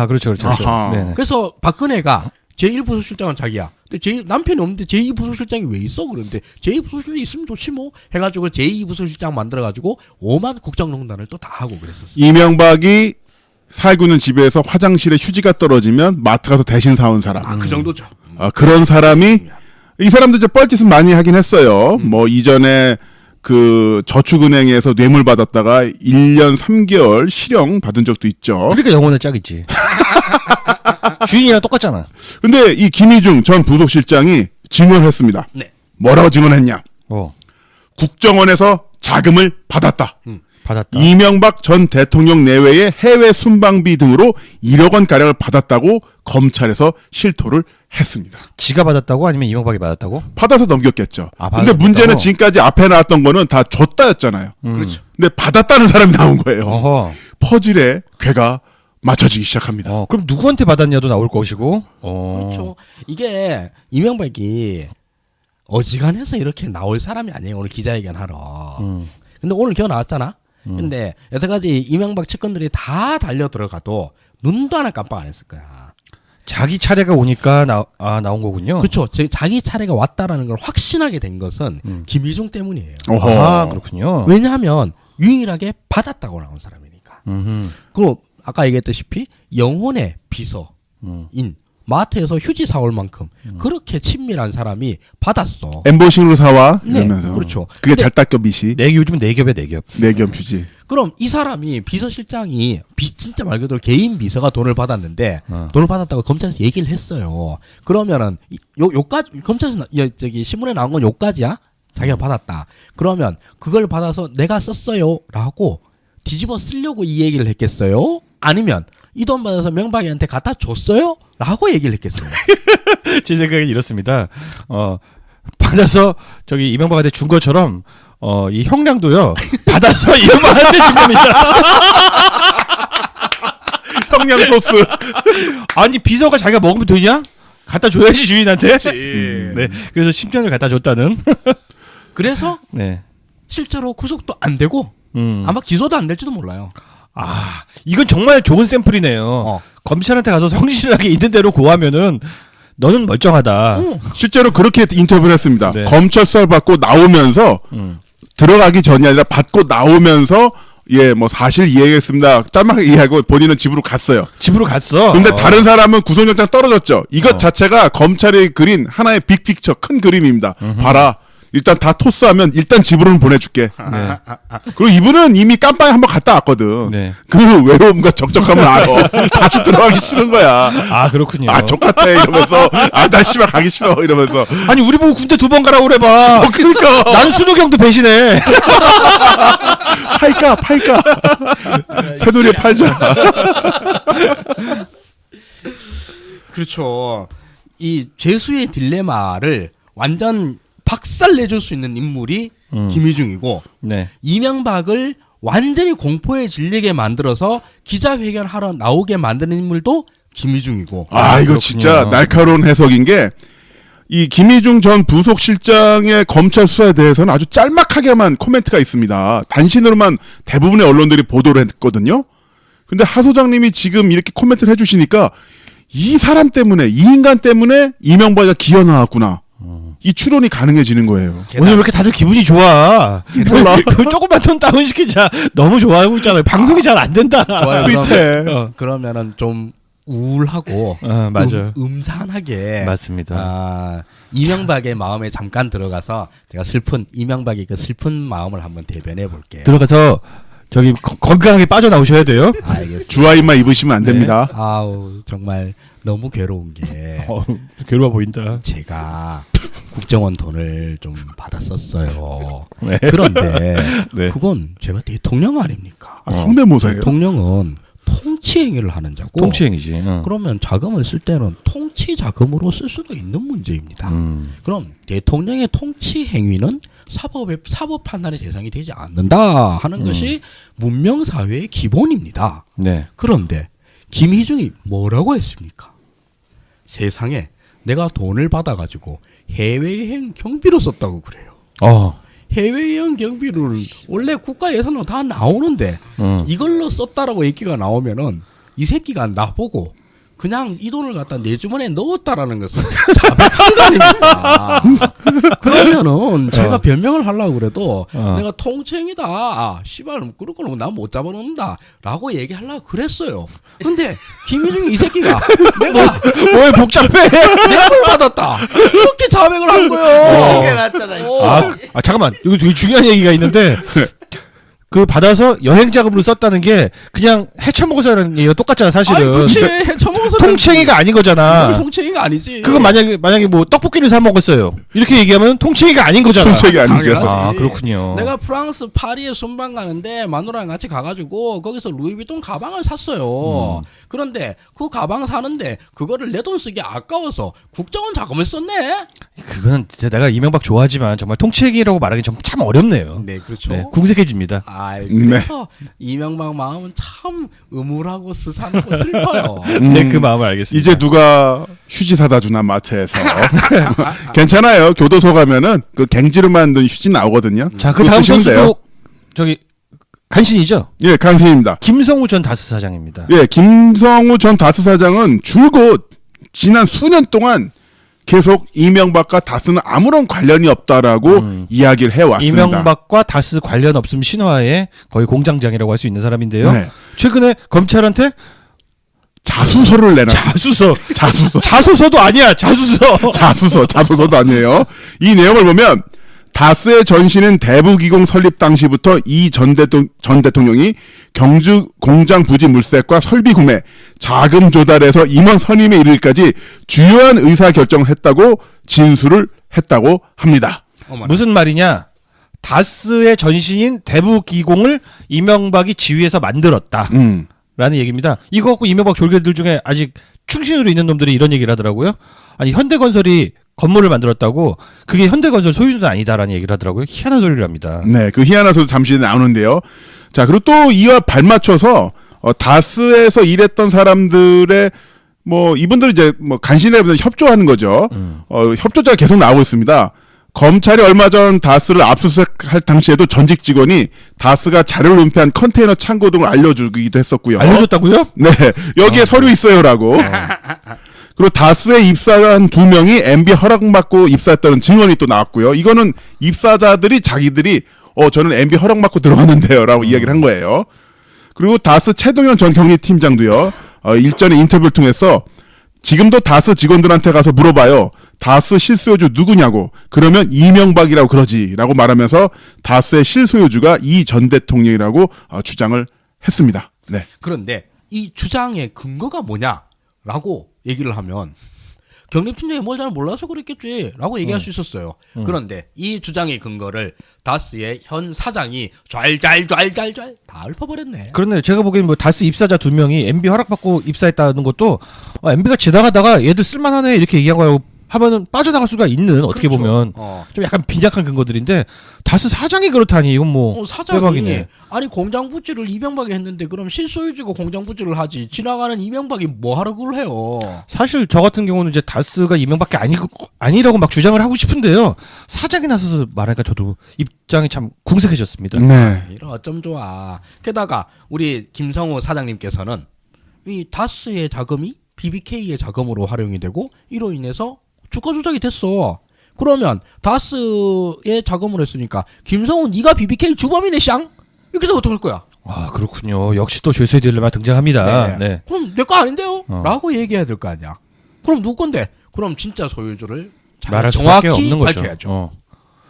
그렇죠. 네. 그래서 박근혜가 제1부속실장은 자기야. 근데 남편이 없는데 제2부속실장이 왜 있어? 그런데 제2부속실장이 있으면 좋지 뭐 해가지고 제2부속실장 만들어가지고 5만 국정농단을 또 다 하고 그랬었어요. 이명박이 살고 있는 집에서 화장실에 휴지가 떨어지면 마트 가서 대신 사온 사람. 그 정도죠. 그런 사람이 이 사람도 이제 뻘짓은 많이 하긴 했어요. 뭐 이전에 그 저축은행에서 뇌물 받았다가 1년 3개월 실형 받은 적도 있죠. 그러니까 영혼의 짝이지. 주인이랑 똑같잖아. 근데 이 김희중 전 부속실장이 증언했습니다. 네. 뭐라고 증언했냐? 국정원에서 자금을 받았다. 받았다. 이명박 전 대통령 내외의 해외 순방비 등으로 1억 원 가량을 받았다고 검찰에서 실토를 했습니다. 지가 받았다고 아니면 이명박이 받았다고? 받아서 넘겼겠죠. 아, 근데 문제는 지금까지 앞에 나왔던 거는 다 줬다였잖아요. 그렇죠. 근데 받았다는 사람이 나온 거예요. 어허. 퍼즐에 궤가 맞춰지기 시작합니다. 그럼 누구한테 받았냐도 나올 것이고. 그렇죠. 이게 이명박이 어지간해서 이렇게 나올 사람이 아니에요. 오늘 기자회견 하러. 근데 오늘 기어 나왔잖아. 근데 여태까지 이명박 측근들이 다 달려 들어가도 눈도 하나 깜빡 안 했을 거야. 자기 차례가 오니까 나온 거군요. 그렇죠. 자기 차례가 왔다라는 걸 확신하게 된 것은 김희중 때문이에요. 그렇군요. 왜냐하면 유일하게 받았다고 나온 사람이니까. 그리고 아까 얘기했다시피 영혼의 비서인 마트에서 휴지 사올 만큼 그렇게 친밀한 사람이 받았어. 엠보싱으로 사와 네, 이러면서. 그렇죠. 그게 잘 닦여 밑이. 요즘은 내겹이야 내겹. 내겸 휴지. 그럼 이 사람이 비서실장이 진짜 말 그대로 개인 비서가 돈을 받았는데 돈을 받았다고 검찰에서 얘기를 했어요. 그러면은 요까지 검찰에서 저기 신문에 나온 건 요까지야? 자기가 받았다. 그러면 그걸 받아서 내가 썼어요라고 뒤집어 쓰려고 이 얘기를 했겠어요? 아니면 이 돈 받아서 명박이한테 갖다 줬어요? 라고 얘기를 했겠어요. 제 생각엔 이렇습니다. 받아서 저기 이명박한테 준 것처럼 이 형량도요. 받아서 이명박한테 준 겁니다. 형량 토스. 아니 비서가 자기가 먹으면 되냐? 갖다 줘야지 주인한테. 네. 그래서 10년을 갖다 줬다는. 그래서 네. 실제로 구속도 안 되고 아마 기소도 안 될지도 몰라요. 이건 정말 좋은 샘플이네요. 검찰한테 가서 성실하게 있는 대로 고하면은 너는 멀쩡하다. 실제로 그렇게 인터뷰를 했습니다. 네. 검찰 수사를 받고 나오면서 들어가기 전이 아니라 받고 나오면서 뭐 사실 이해했습니다. 짤막하게 이해하고 본인은 집으로 갔어요. 집으로 갔어. 근데 다른 사람은 구속영장 떨어졌죠. 이것 자체가 검찰이 그린 하나의 빅픽처 큰 그림입니다. 봐라. 일단 다 토스하면 일단 집으로는 보내줄게. 네. 그리고 이분은 이미 깜빵에 한번 갔다 왔거든. 네. 그 외로움과 적적함을 알아. 다시 들어가기 싫은 거야. 그렇군요. 족같아 이러면서 나 씨발 가기 싫어 이러면서. 아니 우리 보고 군대 2번 가라고 그래봐. 그러니까 나는 순우경도 배신해. 팔까. 새돌이에 팔자. 그렇죠. 이 죄수의 딜레마를 완전 박살 내줄 수 있는 인물이 김희중이고 네. 이명박을 완전히 공포에 질리게 만들어서 기자회견 하러 나오게 만드는 인물도 김희중이고. 이거 진짜 날카로운 해석인 게 이 김희중 전 부속실장의 검찰 수사에 대해서는 아주 짤막하게만 코멘트가 있습니다. 단신으로만 대부분의 언론들이 보도를 했거든요. 근데 하 소장님이 지금 이렇게 코멘트를 해주시니까 이 사람 때문에, 이 인간 때문에 이명박이가 기어 나왔구나. 이 추론이 가능해지는 거예요. 오늘 왜 이렇게 다들 기분이 좋아? 몰라. 조금만 톤 다운 시키자. 너무 좋아하고 있잖아요. 방송이 잘 안 된다. 좋아요. 스윗해. 그러면은 좀 우울하고 맞아요. 음산하게 맞습니다. 이명박의 마음에 잠깐 들어가서 제가 이명박의 그 슬픈 마음을 한번 대변해 볼게요. 들어가서 저기 건강하게 빠져나오셔야 돼요. 알겠습니다. 주화인만 입으시면 안 됩니다. 아우 정말 너무 괴로운 게 괴로워 보인다. 제가 국정원 돈을 좀 받았었어요. 네. 그런데 네. 그건 제가 대통령 아닙니까? 성대모사예요. 대통령은 통치 행위를 하는 자고 통치행위지. 그러면 자금을 쓸 때는 통치 자금으로 쓸 수도 있는 문제입니다. 그럼 대통령의 통치 행위는 사법 판단의 대상이 되지 않는다 하는 것이 문명 사회의 기본입니다. 네. 그런데 김희중이 뭐라고 했습니까? 세상에 내가 돈을 받아가지고 해외여행 경비로 썼다고 그래요. 해외여행 경비를 원래 국가 예산으로 다 나오는데 이걸로 썼다라고 얘기가 나오면은 이 새끼가 나보고 그냥 이 돈을 갖다 내 주머니에 넣었다라는 것은 자백한 거 아닙니까? 그러면은 제가 변명을 하려고 그래도 내가 통치행위다. 씨발 그럴 거는 난 못 잡아놓는다. 라고 얘기하려고 그랬어요. 근데 김희중이 이 새끼가 내가 왜 복잡해? 내 돈 받았다. 이렇게 자백을 한 거예요. 이게 낫잖아. 잠깐만. 여기 되게 중요한 얘기가 있는데 그 받아서 여행 자금으로 썼다는 게 그냥 해쳐먹어서라는 얘기가 똑같잖아 사실은. 아니, 그렇지. 해쳐먹어서 통치행위가 아닌 거잖아. 통치행위가 아니지. 그거 만약에 뭐 떡볶이를 사 먹었어요. 이렇게 얘기하면 통치행위가 아닌 거잖아. 통치행위 아니죠. 당연하지. 그렇군요. 내가 프랑스 파리에 순방 가는데 마누라랑 같이 가가지고 거기서 루이비통 가방을 샀어요. 그런데 그 가방 사는데 그거를 내 돈 쓰기 아까워서 국정원 자금을 썼네. 그거는 진짜 내가 이명박 좋아하지만 정말 통치행위라고 말하기 참 어렵네요. 네, 그렇죠. 네, 궁색해집니다. 그래서 이명박 마음은 참 음울하고 스산하고 슬퍼요. 네, 그 마음을 알겠습니다. 이제 누가 휴지 사다 주나 마트에서. 괜찮아요. 교도소 가면은 그 갱지로 만든 휴지 나오거든요. 자, 그 그거 다음 쓰시면 선수도 저기 간신이죠? 예, 강신입니다. 김성우 전 다스 사장입니다. 예, 김성우 전 다스 사장은 줄곧 지난 수년 동안 계속 이명박과 다스는 아무런 관련이 없다라고 이야기를 해왔습니다. 이명박과 다스 관련 없음 신화의 거의 공장장이라고 할 수 있는 사람인데요. 네. 최근에 검찰한테 자수서를 내놨어요. 자소서도 아니야. 자수서도 아니에요. 이 내용을 보면 다스의 전신은 대부기공 설립 당시부터 이 전 대통령이 경주 공장 부지 물색과 설비 구매, 자금 조달에서 임원 선임에 이르기까지 주요한 의사 결정을 했다고 진술을 했다고 합니다. 무슨 말이냐? 다스의 전신인 대부기공을 이명박이 지휘해서 만들었다. 라는 얘기입니다. 이거 갖고 이명박 졸개들 중에 아직 충신으로 있는 놈들이 이런 얘기를 하더라고요. 아니 현대건설이 건물을 만들었다고 그게 현대건설 소유는 아니다라는 얘기를 하더라고요. 희한한 소리를 합니다. 네, 그 희한한 소리 잠시 나오는데요. 자, 그리고 또 이와 발맞춰서 다스에서 일했던 사람들의 뭐 이분들이 이제 뭐 간신에 협조하는 거죠. 협조자가 계속 나오고 있습니다. 검찰이 얼마 전 다스를 압수수색할 당시에도 전직 직원이 다스가 자료를 은폐한 컨테이너 창고 등을 알려주기도 했었고요. 알려줬다고요? 네, 여기에 서류 있어요라고. 그리고 다스에 입사한 2명이 MB 허락받고 입사했다는 증언이 또 나왔고요. 이거는 입사자들이 자기들이 저는 MB 허락받고 들어갔는데요라고 이야기를 한 거예요. 그리고 다스 최동현 전 경리팀장도요. 일전에 인터뷰를 통해서 지금도 다스 직원들한테 가서 물어봐요. 다스 실소유주 누구냐고. 그러면 이명박이라고 그러지라고 말하면서 다스의 실소유주가 이 전 대통령이라고 주장을 했습니다. 네. 그런데 이 주장의 근거가 뭐냐라고 얘기를 하면 경립팀장이 뭘 잘 몰라서 그랬겠지라고 얘기할 수 있었어요. 그런데 이 주장의 근거를 다스의 현 사장이 잘 다 읊어버렸네. 그런데 제가 보기엔 뭐 다스 입사자 2명이 MB 허락받고 입사했다는 것도 MB가 지나가다가 얘들 쓸만하네 이렇게 얘기한 거라고 하면은 빠져나갈 수가 있는 어떻게 그렇죠. 보면 좀 약간 빈약한 근거들인데 다스 사장이 그렇다니 이건 뭐 사장이 빼박이네. 아니 공장 부지를 이명박이 했는데 그럼 실소유주가 공장 부지를 하지 지나가는 이명박이 뭐하러 그걸 해요. 사실 저 같은 경우는 이제 다스가 이명밖에 아니라고 막 주장을 하고 싶은데요. 사장이 나서서 말하니까 저도 입장이 참 궁색해졌습니다. 네. 이런 어쩜 좋아. 게다가 우리 김성우 사장님께서는 이 다스의 자금이 BBK의 자금으로 활용이 되고 이로 인해서 주가 조작이 됐어. 그러면 다스의 자금을 했으니까 김성우 네가 BBK 주범이네 쌍? 이렇게 해서 어떡할 거야? 아 그렇군요. 역시 또 죄수의 딜레마 등장합니다. 네. 그럼 내 거 아닌데요? 라고 얘기해야 될 거 아니야. 그럼 누구 건데? 그럼 진짜 소유주를 말할 수밖에 정확히 없는 거죠. 밝혀야죠.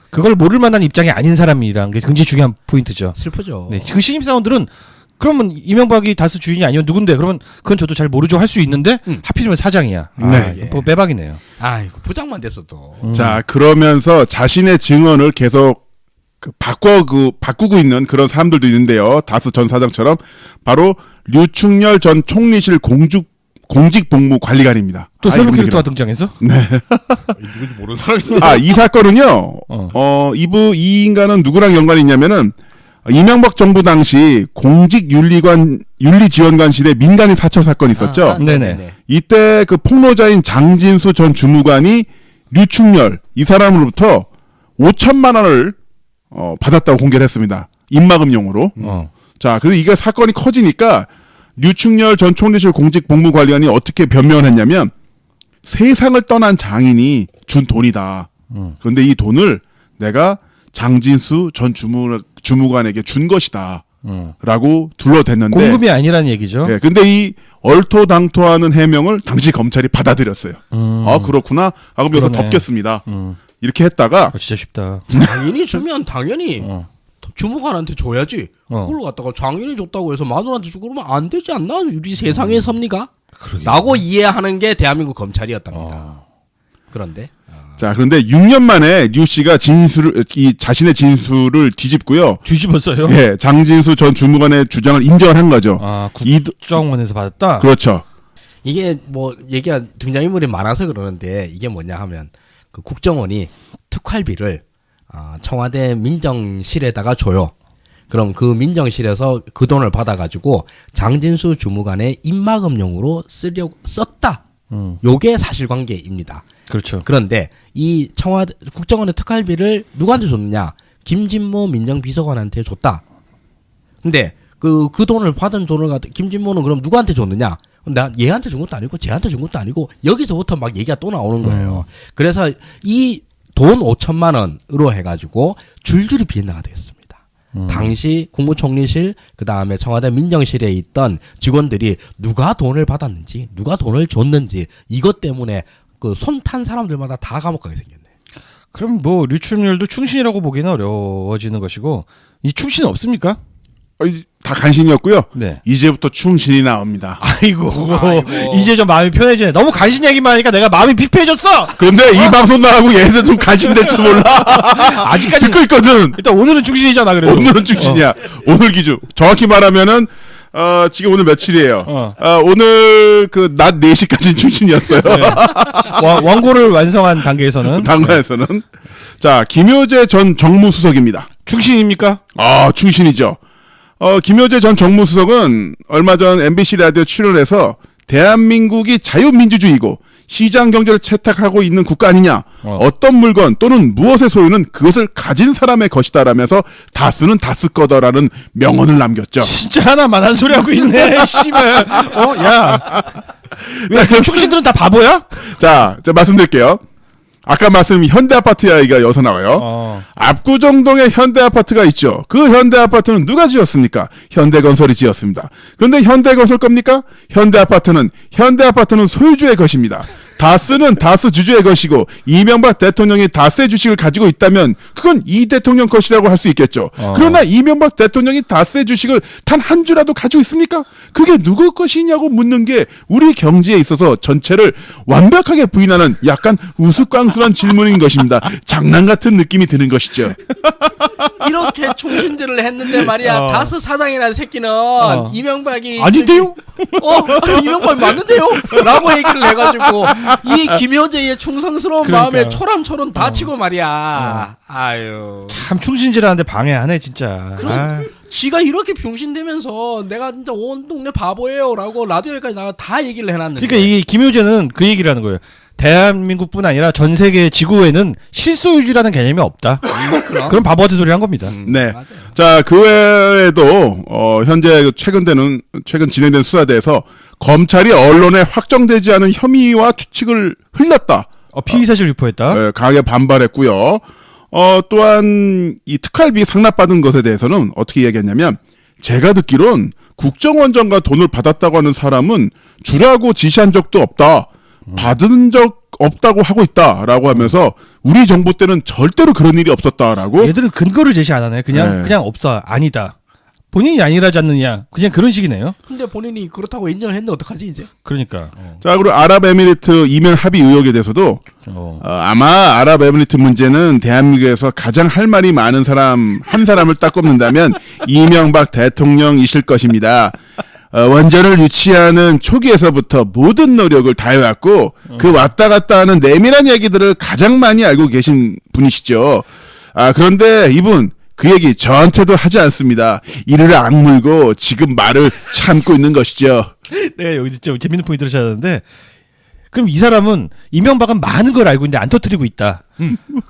그걸 모를 만한 입장이 아닌 사람이라는 게 굉장히 중요한 포인트죠. 슬프죠. 네. 그 신입사원들은 그러면 이명박이 다스 주인이 아니면 누군데? 그러면 그건 저도 잘 모르죠 할 수 있는데 하필이면 사장이야. 네. 예. 뭐 빼박이네요. 아이고 부장만 됐어도. 자, 그러면서 자신의 증언을 계속 바꾸고 있는 그런 사람들도 있는데요. 다스 전 사장처럼 바로 류충렬 전 총리실 공직복무관리관입니다. 또 새로운 이분 캐릭터가 얘기라. 등장해서? 누군지 모르는 사람이. 이 사건은요. 이 인간은 누구랑 연관이 있냐면은 이명박 정부 당시 윤리지원관실에 민간인 사찰 사건이 있었죠. 네네. 이때 그 폭로자인 장진수 전 주무관이 류충렬 이 사람으로부터 5천만 원을 받았다고 공개를 했습니다. 입막음용으로. 자, 그래서 이게 사건이 커지니까 류충렬 전 총리실 공직복무관리관이 어떻게 변명을 했냐면 세상을 떠난 장인이 준 돈이다. 그런데 이 돈을 내가 장진수 전 주무관에게 준 것이다. 라고 둘러댔는데. 공급이 아니라는 얘기죠. 네, 근데 이 얼토당토하는 해명을 당시 검찰이 받아들였어요. 아, 그렇구나. 하고 여기서 그러네. 덮겠습니다. 이렇게 했다가. 진짜 쉽다. 장인이 주면 당연히 주무관한테 줘야지. 그걸로 갖다가 장인이 줬다고 해서 마누라한테 주고 그러면 안 되지 않나? 우리 세상의 섭리가? 라고 이해하는 게 대한민국 검찰이었답니다. 그런데 자, 그런데 6년 만에 류 씨가 자신의 진술을 뒤집고요. 뒤집었어요? 예, 장진수 전 주무관의 주장을 인정을 한 거죠. 국정원에서 받았다? 그렇죠. 이게 뭐 얘기가 등장인물이 많아서 그러는데 이게 뭐냐 하면 그 국정원이 특활비를 청와대 민정실에다가 줘요. 그럼 그 민정실에서 그 돈을 받아가지고 장진수 주무관의 입막음용으로 썼다. 요게 사실관계입니다. 그렇죠. 그런데 이 청와대 국정원의 특활비를 누구한테 줬느냐? 김진모 민정비서관한테 줬다. 근데 그 돈을 받은 돈을 김진모는 그럼 누구한테 줬느냐? 나 얘한테 준 것도 아니고 쟤한테 준 것도 아니고 여기서부터 막 얘기가 또 나오는 거예요. 그래서 이 돈 5천만 원으로 해가지고 줄줄이 비엔나가 되었습니다. 당시 국무총리실 그다음에 청와대 민정실에 있던 직원들이 누가 돈을 받았는지 누가 돈을 줬는지 이것 때문에 그 손 탄 사람들마다 다 감옥 가게 생겼네. 그럼 뭐 류충렬도 충신이라고 보기는 어려워지는 것이고 이 충신은 없습니까? 다 간신이었고요. 네. 이제부터 충신이 나옵니다. 아이고. 이제 좀 마음이 편해지네. 너무 간신 얘기만 하니까 내가 마음이 피폐해졌어. 그런데 이 방송 나가고 얘들 좀 간신될 줄 몰라. 아직까지 듣고 있거든. 일단 오늘은 충신이잖아. 그래도. 오늘은 충신이야. 오늘 기준. 정확히 말하면은 지금 오늘 며칠이에요? 오늘 그 낮 4시까지는 충신이었어요. 네. 원고를 완성한 단계에서는. 당과에서는. 자, 김효재 전 정무수석입니다. 충신입니까? 충신이죠. 김효재 전 정무수석은 얼마 전 MBC 라디오 출연해서 대한민국이 자유민주주의고 시장 경제를 채택하고 있는 국가 아니냐. 어떤 물건 또는 무엇의 소유는 그것을 가진 사람의 것이다라면서 다스는 다스 거다라는 명언을 남겼죠. 진짜 하나만 한 소리 하고 있네. 씨발. 야. 왜 그럼 충신들은 다 바보야? 자, 말씀드릴게요. 아까 말씀 현대아파트 이야기가 여기서 나와요. 압구정동에 현대아파트가 있죠. 그 현대아파트는 누가 지었습니까? 현대건설이 지었습니다. 그런데 현대건설 겁니까? 현대아파트는 소유주의 것입니다. 다스는 다스 주주의 것이고 이명박 대통령이 다스의 주식을 가지고 있다면 그건 이 대통령 것이라고 할 수 있겠죠. 그러나 이명박 대통령이 다스의 주식을 단 한 주라도 가지고 있습니까? 그게 누구 것이냐고 묻는 게 우리 경제에 있어서 전체를 완벽하게 부인하는 약간 우스꽝스러운 질문인 것입니다. 장난 같은 느낌이 드는 것이죠. 이렇게 충신질을 했는데 말이야. 다스 사장이라는 새끼는 이명박이 아닌데요? 아니, 이명박이 맞는데요? 라고 얘기를 해가지고 이 김효재의 충성스러운 그러니까. 마음에 초란 다치고 말이야. 아유. 참 충신질하는데 방해하네 진짜. 아. 지가 이렇게 병신되면서 내가 진짜 온 동네 바보예요라고 라디오에까지 나가 다 얘기를 해놨는데. 그러니까 이 김효재는 그 얘기를 하는 거예요. 대한민국뿐 아니라 전 세계 지구에는 실소유주라는 개념이 없다. 그런 바보 같은 소리를 한 겁니다. 네. 맞아요. 자, 그 외에도 현재 최근 진행된 수사대에서 검찰이 언론에 확정되지 않은 혐의와 추측을 흘렸다. 피의 사실 유포했다. 네, 강하게 반발했고요. 또한 이 특활비 상납받은 것에 대해서는 어떻게 이야기했냐면 제가 듣기론 국정원장과 돈을 받았다고 하는 사람은 주라고 지시한 적도 없다. 받은 적 없다고 하고 있다라고 하면서 우리 정부 때는 절대로 그런 일이 없었다라고. 얘들은 근거를 제시 안 하네. 그냥 없어. 아니다. 본인이 아니라지 않느냐. 그냥 그런 식이네요. 근데 본인이 그렇다고 인정을 했는데 어떡하지 이제? 그러니까. 자, 그리고 아랍에미리트 이면 합의 의혹에 대해서도 아마 아랍에미리트 문제는 대한민국에서 가장 할 말이 많은 한 사람을 딱 꼽는다면 이명박 대통령이실 것입니다. 원전을 유치하는 초기에서부터 모든 노력을 다해왔고 그 왔다 갔다 하는 내밀한 얘기들을 가장 많이 알고 계신 분이시죠. 그런데 이분 그 얘기 저한테도 하지 않습니다. 이를 악물고 지금 말을 참고 있는 것이죠. 내가 여기 좀 재밌는 포인트를 찾았는데 그럼 이 사람은 이명박은 많은 걸 알고 있는데 안 터뜨리고 있다.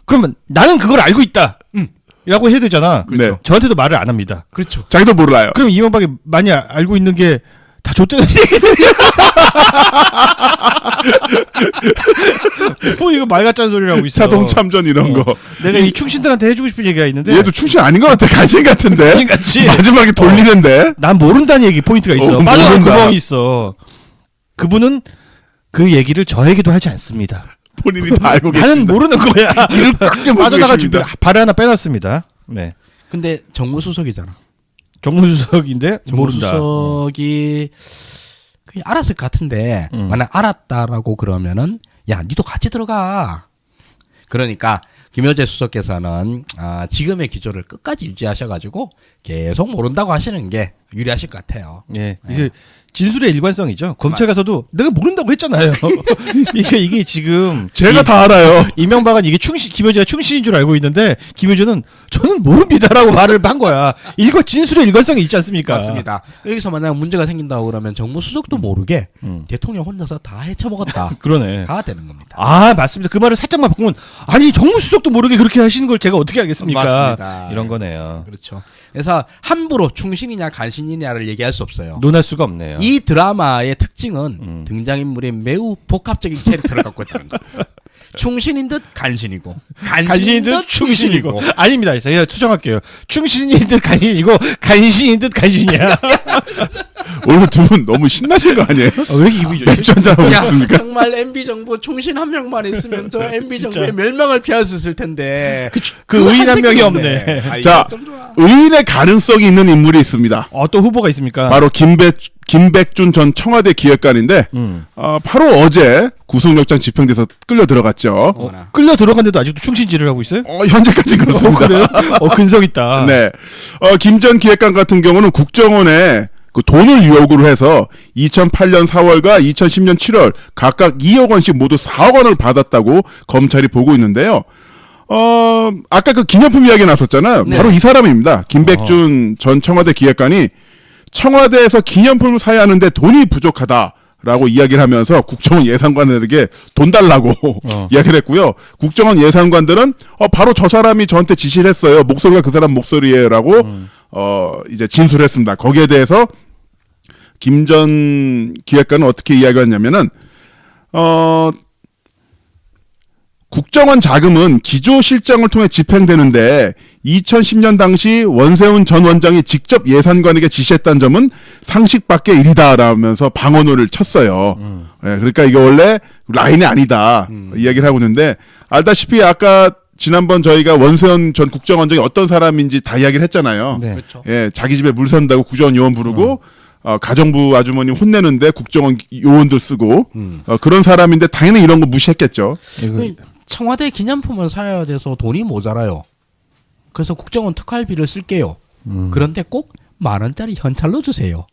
그러면 나는 그걸 알고 있다. 라고 해야 되잖아. 그렇죠. 저한테도 말을 안 합니다. 그렇죠. 자기도 몰라요. 그럼 이명박이 많이 알고 있는 게 다 좆되는 얘기들이야. 이거 말 같지 소리를 하고 있어. 자동 참전 이런 거. 내가 이 충신들한테 해주고 싶은 얘기가 있는데 얘도 충신 아닌 것 같아. 간신 같은데. 간신같이. 마지막에 돌리는데. 난 모른다는 얘기 포인트가 있어. 빠져나간 모른다. 구멍이 있어. 그분은 그 얘기를 저에게도 하지 않습니다. 본인이 다 알고 계십니다. 나는 모르는 거야. 이를 꽉 깨물고 빠져나갈 계십니다. 준비 발에 하나 빼놨습니다. 네. 근데 정무수석이잖아. 정무수석인데 모른다. 정무수석이 그냥 알았을 것 같은데 만약 알았다라고 그러면은 야 니도 같이 들어가. 그러니까 김효재 수석께서는 지금의 기조를 끝까지 유지하셔가지고 계속 모른다고 하시는 게 유리하실 것 같아요. 예, 이게 진술의 일관성이죠. 검찰 가서도 내가 모른다고 했잖아요. 이게 지금 제가 다 알아요. 이명박은 이게 김효재가 충신인 줄 알고 있는데 김효재는 저는 모릅니다라고 말을 한 거야. 이거 진술의 일관성이 있지 않습니까? 맞습니다. 여기서 만약 문제가 생긴다고 그러면 정무수석도 모르게 대통령 혼자서 다 헤쳐먹었다. 그러네. 가 되는 겁니다. 맞습니다. 그 말을 살짝만 바꾸면 아니 정무수석도 모르게 그렇게 하시는 걸 제가 어떻게 알겠습니까? 맞습니다. 이런 거네요. 그렇죠. 그래서 함부로 충신이냐 간신이냐를 얘기할 수 없어요. 논할 수가 없네요. 이 드라마의 특징은 등장인물이 매우 복합적인 캐릭터를 갖고 있다는 거예요. 충신인 듯 간신이고 간신인 듯 충신이고. 아닙니다. 제가 투정할게요. 충신인 듯 간신이고 간신인 듯 간신이야. 오늘 두 분 너무 신나신 거 아니에요? 왜 이렇게 기분이 좋지? 맥주 한잔하고 야, 있습니까? 정말 MB 정부 충신 한 명만 있으면 저 MB 정부의 멸망을 피할 수 있을 텐데 그 의인 한 명이 없네. 자, 의인의 가능성이 있는 인물이 있습니다. 또 후보가 있습니까? 바로 김백준 전 청와대 기획관인데 바로 어제 구속영장 집행돼서 끌려 들어갔죠. 끌려 들어갔는데도 아직도 충신질을 하고 있어요? 현재까지 그렇습니다. 그래요? 근성 있다. 네. 김 전 기획관 같은 경우는 국정원에 그 돈을 유혹으로 해서 2008년 4월과 2010년 7월 각각 2억 원씩 모두 4억 원을 받았다고 검찰이 보고 있는데요. 아까 그 기념품 이야기 나왔었잖아요. 네. 바로 이 사람입니다. 김백준 전 청와대 기획관이 청와대에서 기념품을 사야 하는데 돈이 부족하다라고 이야기를 하면서 국정원 예산관들에게 돈 달라고 이야기를 했고요. 국정원 예산관들은 바로 저 사람이 저한테 지시를 했어요. 목소리가 그 사람 목소리예요라고 이제 진술을 했습니다. 거기에 대해서 김 전 기획관은 어떻게 이야기를 했냐면은 국정원 자금은 기조실장을 통해 집행되는데 2010년 당시 원세훈 전 원장이 직접 예산관에게 지시했다는 점은 상식 밖의 일이다라면서 방언을 쳤어요. 예, 그러니까 이게 원래 라인이 아니다 이야기를 하고 있는데 알다시피 아까 지난번 저희가 원세훈 전 국정원장이 어떤 사람인지 다 이야기를 했잖아요. 네. 그렇죠. 예, 자기 집에 물 선다고 국정원 요원 부르고 가정부 아주머니 혼내는데 국정원 요원들 쓰고 그런 사람인데 당연히 이런 거 무시했겠죠. 청와대 기념품을 사야 돼서 돈이 모자라요. 그래서 국정원 특활비를 쓸게요. 그런데 꼭 10,000원짜리 현찰로 주세요.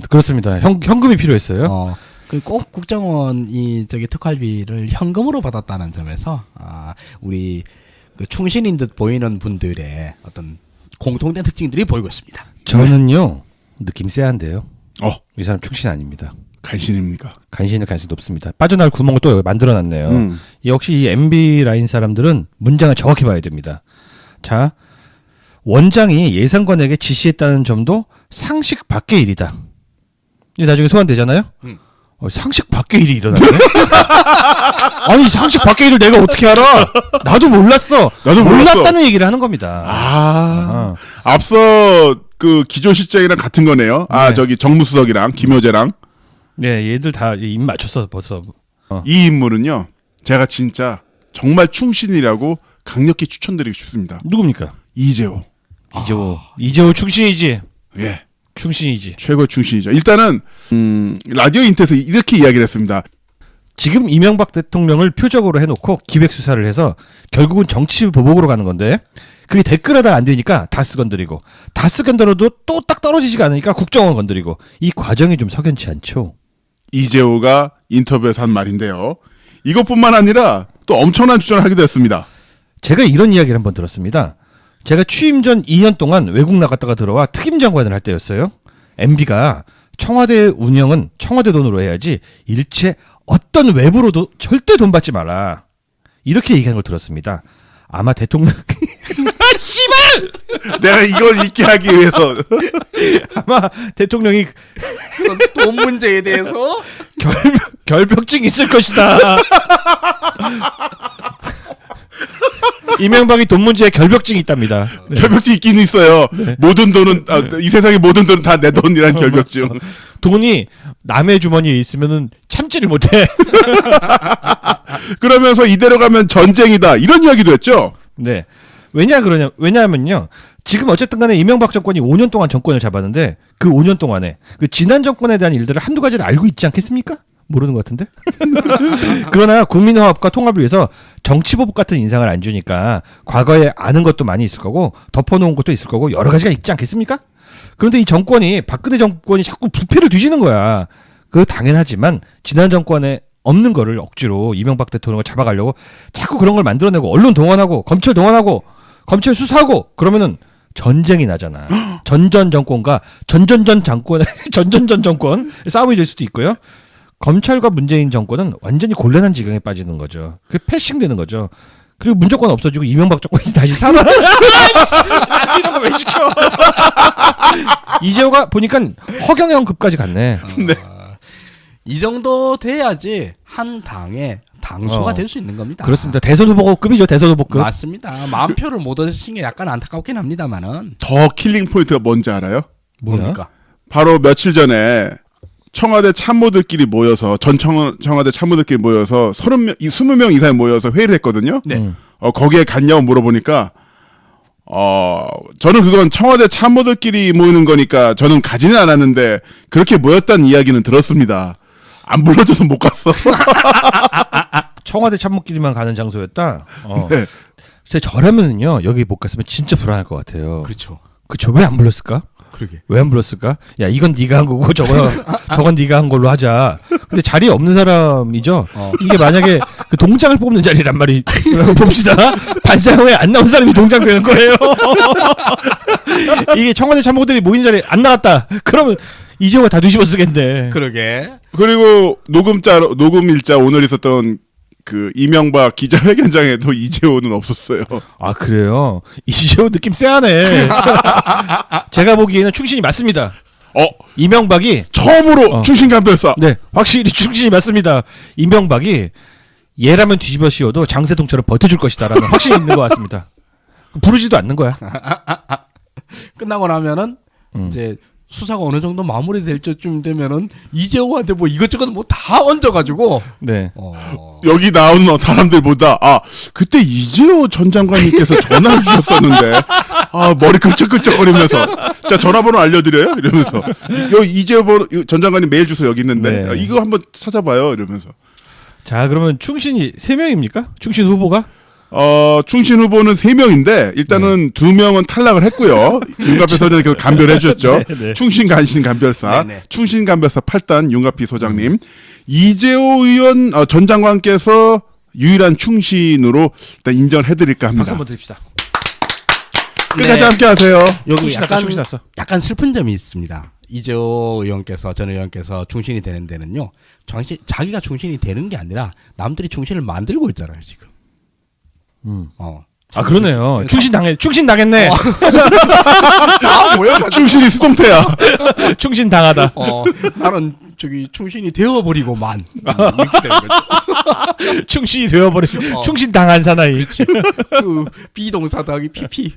그렇습니다. 현금이 필요했어요. 꼭 국정원이 특활비를 현금으로 받았다는 점에서 우리 그 충신인 듯 보이는 분들의 어떤 공통된 특징들이 보이고 있습니다. 저는요 느낌 쎄한데요. 어, 이 사람 충신 아닙니다. 간신입니까? 간신일 가능성이 높습니다. 빠져나갈 구멍을 또 만들어놨네요. 역시 이 MB 라인 사람들은 문장을 정확히 봐야 됩니다. 자, 원장이 예상관에게 지시했다는 점도 상식 밖의 일이다. 이게 나중에 소환되잖아요. 상식 밖의 일이 일어나네. 아니 상식 밖의 일을 내가 어떻게 알아? 나도 몰랐어. 몰랐다는 얘기를 하는 겁니다. 앞서 그 기조실장이랑 같은 거네요. 네. 저기 정무수석이랑 김효재랑. 네, 얘들 다 입 맞췄어 벌써. 이 인물은요, 제가 진짜 정말 충신이라고 강력히 추천드리고 싶습니다. 누굽니까? 이재호. 이재호 충신이지. 예. 충신이지. 최고의 충신이죠. 일단은 라디오 인터에서 이렇게 이야기를 했습니다. 지금 이명박 대통령을 표적으로 해놓고 기획 수사를 해서 결국은 정치 보복으로 가는 건데 그게 댓글하다 안 되니까 다스 건드리고 다스 건드려도 또 딱 떨어지지가 않으니까 국정원 건드리고 이 과정이 좀 석연치 않죠. 이재호가 인터뷰에서 한 말인데요. 이것뿐만 아니라 또 엄청난 주장을 하기도 했습니다. 제가 이런 이야기를 한번 들었습니다. 제가 취임 전 2년 동안 외국 나갔다가 들어와 특임장관을 할 때였어요. MB가 청와대 운영은 청와대 돈으로 해야지 일체 어떤 외부로도 절대 돈 받지 마라. 이렇게 얘기하는 걸 들었습니다. 아마 대통령 씨발! 내가 이걸 잊게 하기 위해서 아마 대통령이 그런 돈 문제에 대해서 결벽증 있을 것이다. 이명박이 돈 문제에 결벽증이 있답니다. 네. 결벽증 있긴 있어요. 모든 돈은 이 세상의 모든 돈은 다 내 돈이란 결벽증. 돈이 남의 주머니에 있으면은 참지를 못해. 그러면서 이대로 가면 전쟁이다 이런 이야기도 했죠. 네. 왜냐하면요. 지금 어쨌든 간에 이명박 정권이 5년 동안 정권을 잡았는데 그 5년 동안에 그 지난 정권에 대한 일들을 한두 가지를 알고 있지 않겠습니까? 모르는 것 같은데. 그러나 국민화합과 통합을 위해서 정치보복 같은 인상을 안 주니까 과거에 아는 것도 많이 있을 거고 덮어놓은 것도 있을 거고 여러 가지가 있지 않겠습니까? 그런데 이 정권이 박근혜 정권이 자꾸 부패를 뒤지는 거야. 그 당연하지만 지난 정권에 없는 거를 억지로 이명박 대통령을 잡아가려고 자꾸 그런 걸 만들어내고 언론 동원하고 검찰 동원하고 검찰 수사하고 그러면은 전쟁이 나잖아. 전전 정권과 전전전 정권 싸움이 될 수도 있고요. 검찰과 문재인 정권은 완전히 곤란한 지경에 빠지는 거죠. 그게 패싱되는 거죠. 그리고 문정권 없어지고 이명박 정권이 다시 살아나. 이런 거 왜 시켜? 이재호가 보니까 허경영급까지 갔네. 네. 이 정도 돼야지 한 당의 당수가 될 수 있는 겁니다. 그렇습니다. 대선 후보급이죠. 대선 후보급. 맞습니다. 10,000표를 못 얻으신 게 약간 안타깝긴 합니다만은. 더 킬링 포인트가 뭔지 알아요? 뭡니까? 바로 며칠 전에 청와대 참모들끼리 모여서 청와대 참모들끼리 모여서 20명 이상이 모여서 회의를 했거든요. 네. 거기에 갔냐고 물어보니까 저는 그건 청와대 참모들끼리 모이는 거니까 저는 가지는 않았는데 그렇게 모였다는 이야기는 들었습니다. 안 불러줘서 못 갔어. 청와대 참모끼리만 가는 장소였다. 네. 저라면은요 여기 못 갔으면 진짜 불안할 것 같아요. 그렇죠. 그쵸? 왜 안 불렀을까? 그러게. 왜 안 불렀을까? 야 이건 네가 한 거고 저건 네가 한 걸로 하자. 근데 자리에 없는 사람이죠. 이게 만약에 그 동장을 뽑는 자리란 말이라고 봅시다. 반상회에 안 나온 사람이 동장되는 거예요. 이게 청와대 참모들이 모인 자리에 안 나갔다. 그러면 이재호가 다 뒤집어 쓰겠네. 그러게. 그리고 녹음 일자 오늘 있었던 그 이명박 기자회견장에도 이재호는 없었어요. 아 그래요? 이재호 느낌 쎄하네. 제가 보기에는 충신이 맞습니다. 이명박이 처음으로 충신 간표였어. 네, 확실히 충신이 맞습니다. 이명박이 얘라면 뒤집어 씌워도 장세동처럼 버텨줄 것이다라는 확신이 있는 것 같습니다. 부르지도 않는 거야. 끝나고 나면은 이제 수사가 어느 정도 마무리될 때쯤 되면은 이재호한테 뭐 이것저것 뭐 다 얹어가지고 네. 여기 나오는 사람들보다 그때 이재호 전 장관님께서 전화를 주셨었는데 머리 끈적끈적거리면서 자 전화번호 알려드려요 이러면서 이재호 전 장관님 메일 주소 여기 있는데 네. 이거 한번 찾아봐요 이러면서 자 그러면 충신이 3명입니까? 충신 후보가? 충신 후보는 3명인데 일단은 2명은 탈락을 했고요. 윤가피 소장님 계속 간별해 주셨죠. 네, 네. 충신 간신 간별사. 네, 네. 충신 간별사 8단 윤가피 소장님. 이재호 의원 전 장관께서 유일한 충신으로 일단 인정을 해드릴까 합니다. 박수 한번 드립시다. 끝까지 네. 함께 하세요. 여기 충신 났다, 충신 났어. 약간 슬픈 점이 있습니다. 이재호 의원께서 전 의원께서 충신이 되는 데는요. 자기가 충신이 되는 게 아니라 남들이 충신을 만들고 있잖아요 지금. 아 그러네요. 충신 당했네. 아 뭐야? 충신이 수동태야. 충신 당하다. 나는 저기 충신이 되어버리고만 이렇게 되는 거죠. 충신이 되어버린 충신 당한 사나이. 그 비동사 더하기 PP.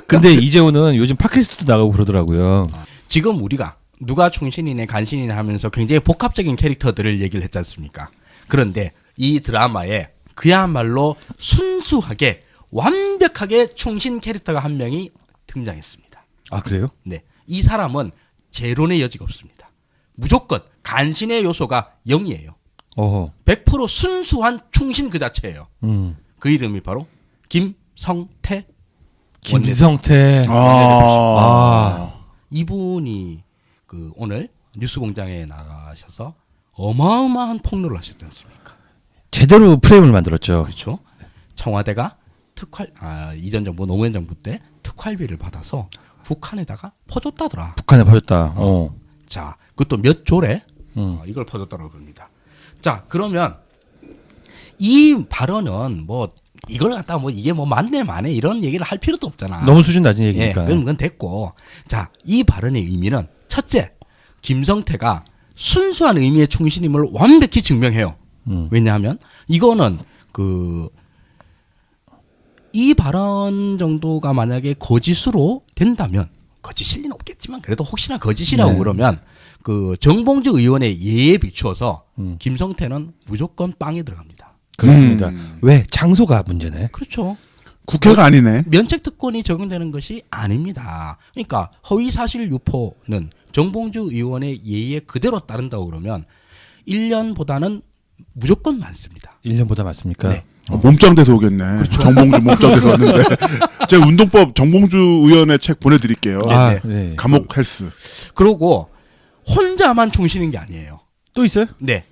근데 이재호는 요즘 팟캐스트도 나가고 그러더라고요. 지금 우리가 누가 충신이네 간신이네 하면서 굉장히 복합적인 캐릭터들을 얘기를 했지 않습니까? 그런데 이 드라마에 그야말로 순수하게 완벽하게 충신 캐릭터가 한 명이 등장했습니다. 아 그래요? 네, 이 사람은 재론의 여지가 없습니다. 무조건 간신의 요소가 0이에요. 100% 순수한 충신 그 자체예요. 그 이름이 바로 김성태. 김성태. 이분이 그 오늘 뉴스공장에 나가셔서 어마어마한 폭로를 하셨지 않습니까? 제대로 프레임을 만들었죠. 그렇죠. 청와대가 이전 정부 노무현 정부 때 특활비를 받아서 북한에다가 퍼줬다더라. 북한에 퍼졌다. 자, 그것도 몇 조래 이걸 퍼줬다고 그럽니다. 자, 그러면 이 발언은 뭐 이걸 갖다가 뭐 이게 뭐 맞네 마네 이런 얘기를 할 필요도 없잖아. 너무 수준 낮은 얘기니까. 그건 됐고. 자, 이 발언의 의미는 첫째, 김성태가 순수한 의미의 충신임을 완벽히 증명해요. 왜냐하면 이거는 이 발언 정도가 만약에 거짓으로 된다면 거짓일 리는 없겠지만 그래도 혹시나 거짓이라고 그러면 그 정봉주 의원의 예에 비추어서 김성태는 무조건 빵에 들어갑니다. 그렇습니다. 왜? 장소가 문제네. 그렇죠. 국회가 아니네. 면책특권이 적용되는 것이 아닙니다. 그러니까 허위사실 유포는 정봉주 의원의 예에 그대로 따른다고 그러면 1년보다는 무조건 많습니다. 1년보다 많습니까? 네. 몸짱돼서 오겠네. 정봉주 몸짱돼서 왔는데. 제가 운동법 정봉주 의원의 책 보내드릴게요. 네. 감옥 헬스. 그리고 혼자만 충신인 게 아니에요. 또 있어요? 네.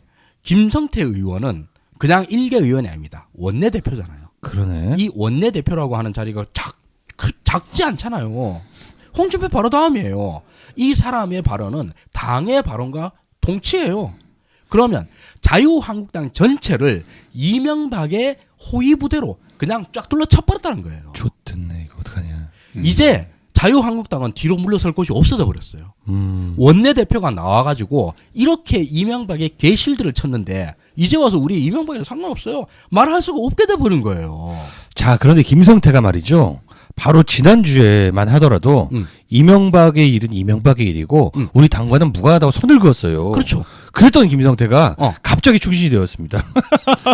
김성태 의원은 그냥 일개 의원이 아닙니다. 원내대표잖아요. 그러네. 이 원내대표라고 하는 자리가 작지 않잖아요. 홍준표 바로 다음이에요. 이 사람의 발언은 당의 발언과 동치예요. 그러면 자유한국당 전체를 이명박의 호위부대로 그냥 쫙 둘러 쳐버렸다는 거예요. 좋겠네. 이거 어떡하냐. 이제 자유한국당은 뒤로 물러설 곳이 없어져 버렸어요. 원내대표가 나와가지고 이렇게 이명박의 개실들을 쳤는데 이제 와서 우리 이명박이랑 상관없어요. 말할 수가 없게 돼버린 거예요. 자, 그런데 김성태가 말이죠. 바로 지난주에만 하더라도 이명박의 일은 이명박의 일이고 우리 당과는 무관하다고 선을 그었어요. 그렇죠. 그랬더니 김성태가 갑자기 충신이 되었습니다.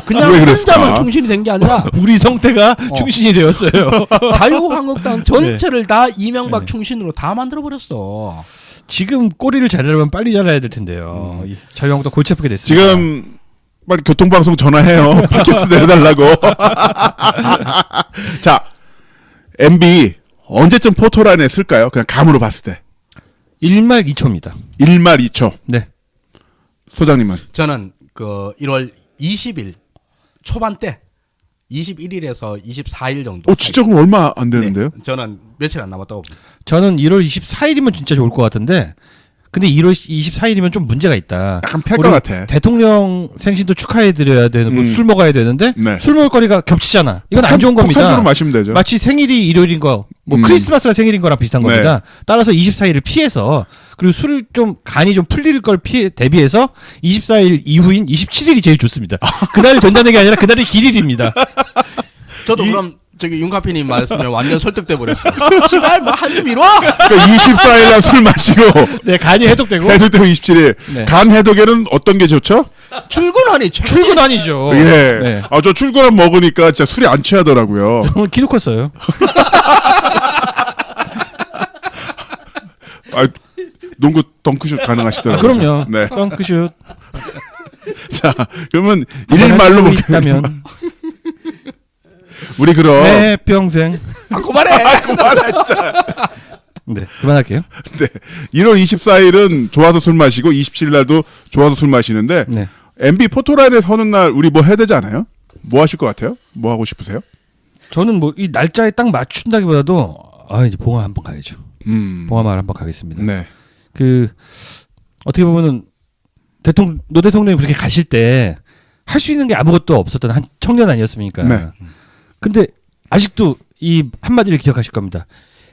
그냥 왜 그랬을까? 혼자만 충신이 된 게 아니라 우리 성태가 충신이 되었어요. 자유한국당 전체를 다 이명박 충신으로 다 만들어버렸어. 지금 꼬리를 자르려면 빨리 잘라야 될 텐데요. 자유한국당 골치 아프게 됐습니다. 지금 빨리 교통방송 전화해요. 팟캐스트 내려달라고. 자, MB 언제쯤 포토라인에 쓸까요? 그냥 감으로 봤을 때. 1말 2초입니다. 1말 2초. 네. 소장님은? 저는 그 1월 20일 초반대 21일에서 24일 정도. 진짜 그럼 얼마 안 되는데요? 네, 저는 며칠 안 남았다고 봅니다. 저는 1월 24일이면 진짜 좋을 것 같은데 근데 1월 24일이면 좀 문제가 있다. 약간 팰 것 같아. 대통령 생신도 축하해드려야 되는 술 먹어야 되는데 네. 술 먹을 거리가 겹치잖아. 이건 안 좋은 겁니다. 폭탄주로 마시면 되죠. 마치 생일이 일요일인 거, 뭐 크리스마스가 생일인 거랑 비슷한 네. 겁니다. 따라서 24일을 피해서 그리고 술을 좀 간이 좀 풀릴 걸 대비해서 24일 이후인 27일이 제일 좋습니다. 그날이 된다는 게 아니라 그날이 길일입니다. 저도 그럼 저기 윤카피님 말씀에 완전 설득돼 버렸어요. 씨발 뭐 한 줌 미뤄. 그러니까 24일 날 술 마시고 네, 간이 해독되고 해독되고 27일. 네. 간 해독에는 어떤 게 좋죠? 출근하니 최고지. 출근 아니죠. 예. 네. 저 출근한 먹으니까 진짜 술이 안 취하더라고요. 오늘 기도 컸어요. 농구 덩크슛 가능하시더라고요. 그럼요. 네. 덩크슛. 자, 그러면 일일말로 있다면 우리 그럼 내 평생. 아 그만해. 그만해 진짜. 네, 그만할게요. 네. 1월 24일은 좋아서 술 마시고 27일 날도 좋아서 술 마시는데 네. MB 포토라인에 서는 날 우리 뭐 해야 되지 않아요? 뭐 하실 것 같아요? 뭐 하고 싶으세요? 저는 뭐 이 날짜에 딱 맞춘다기보다도 이제 봉화 한번 가야죠. 봉화마을 한번 가겠습니다. 네. 그 어떻게 보면은 노 대통령이 그렇게 가실 때 할 수 있는 게 아무것도 없었던 한 청년 아니었습니까? 네. 근데 아직도 이 한마디를 기억하실 겁니다.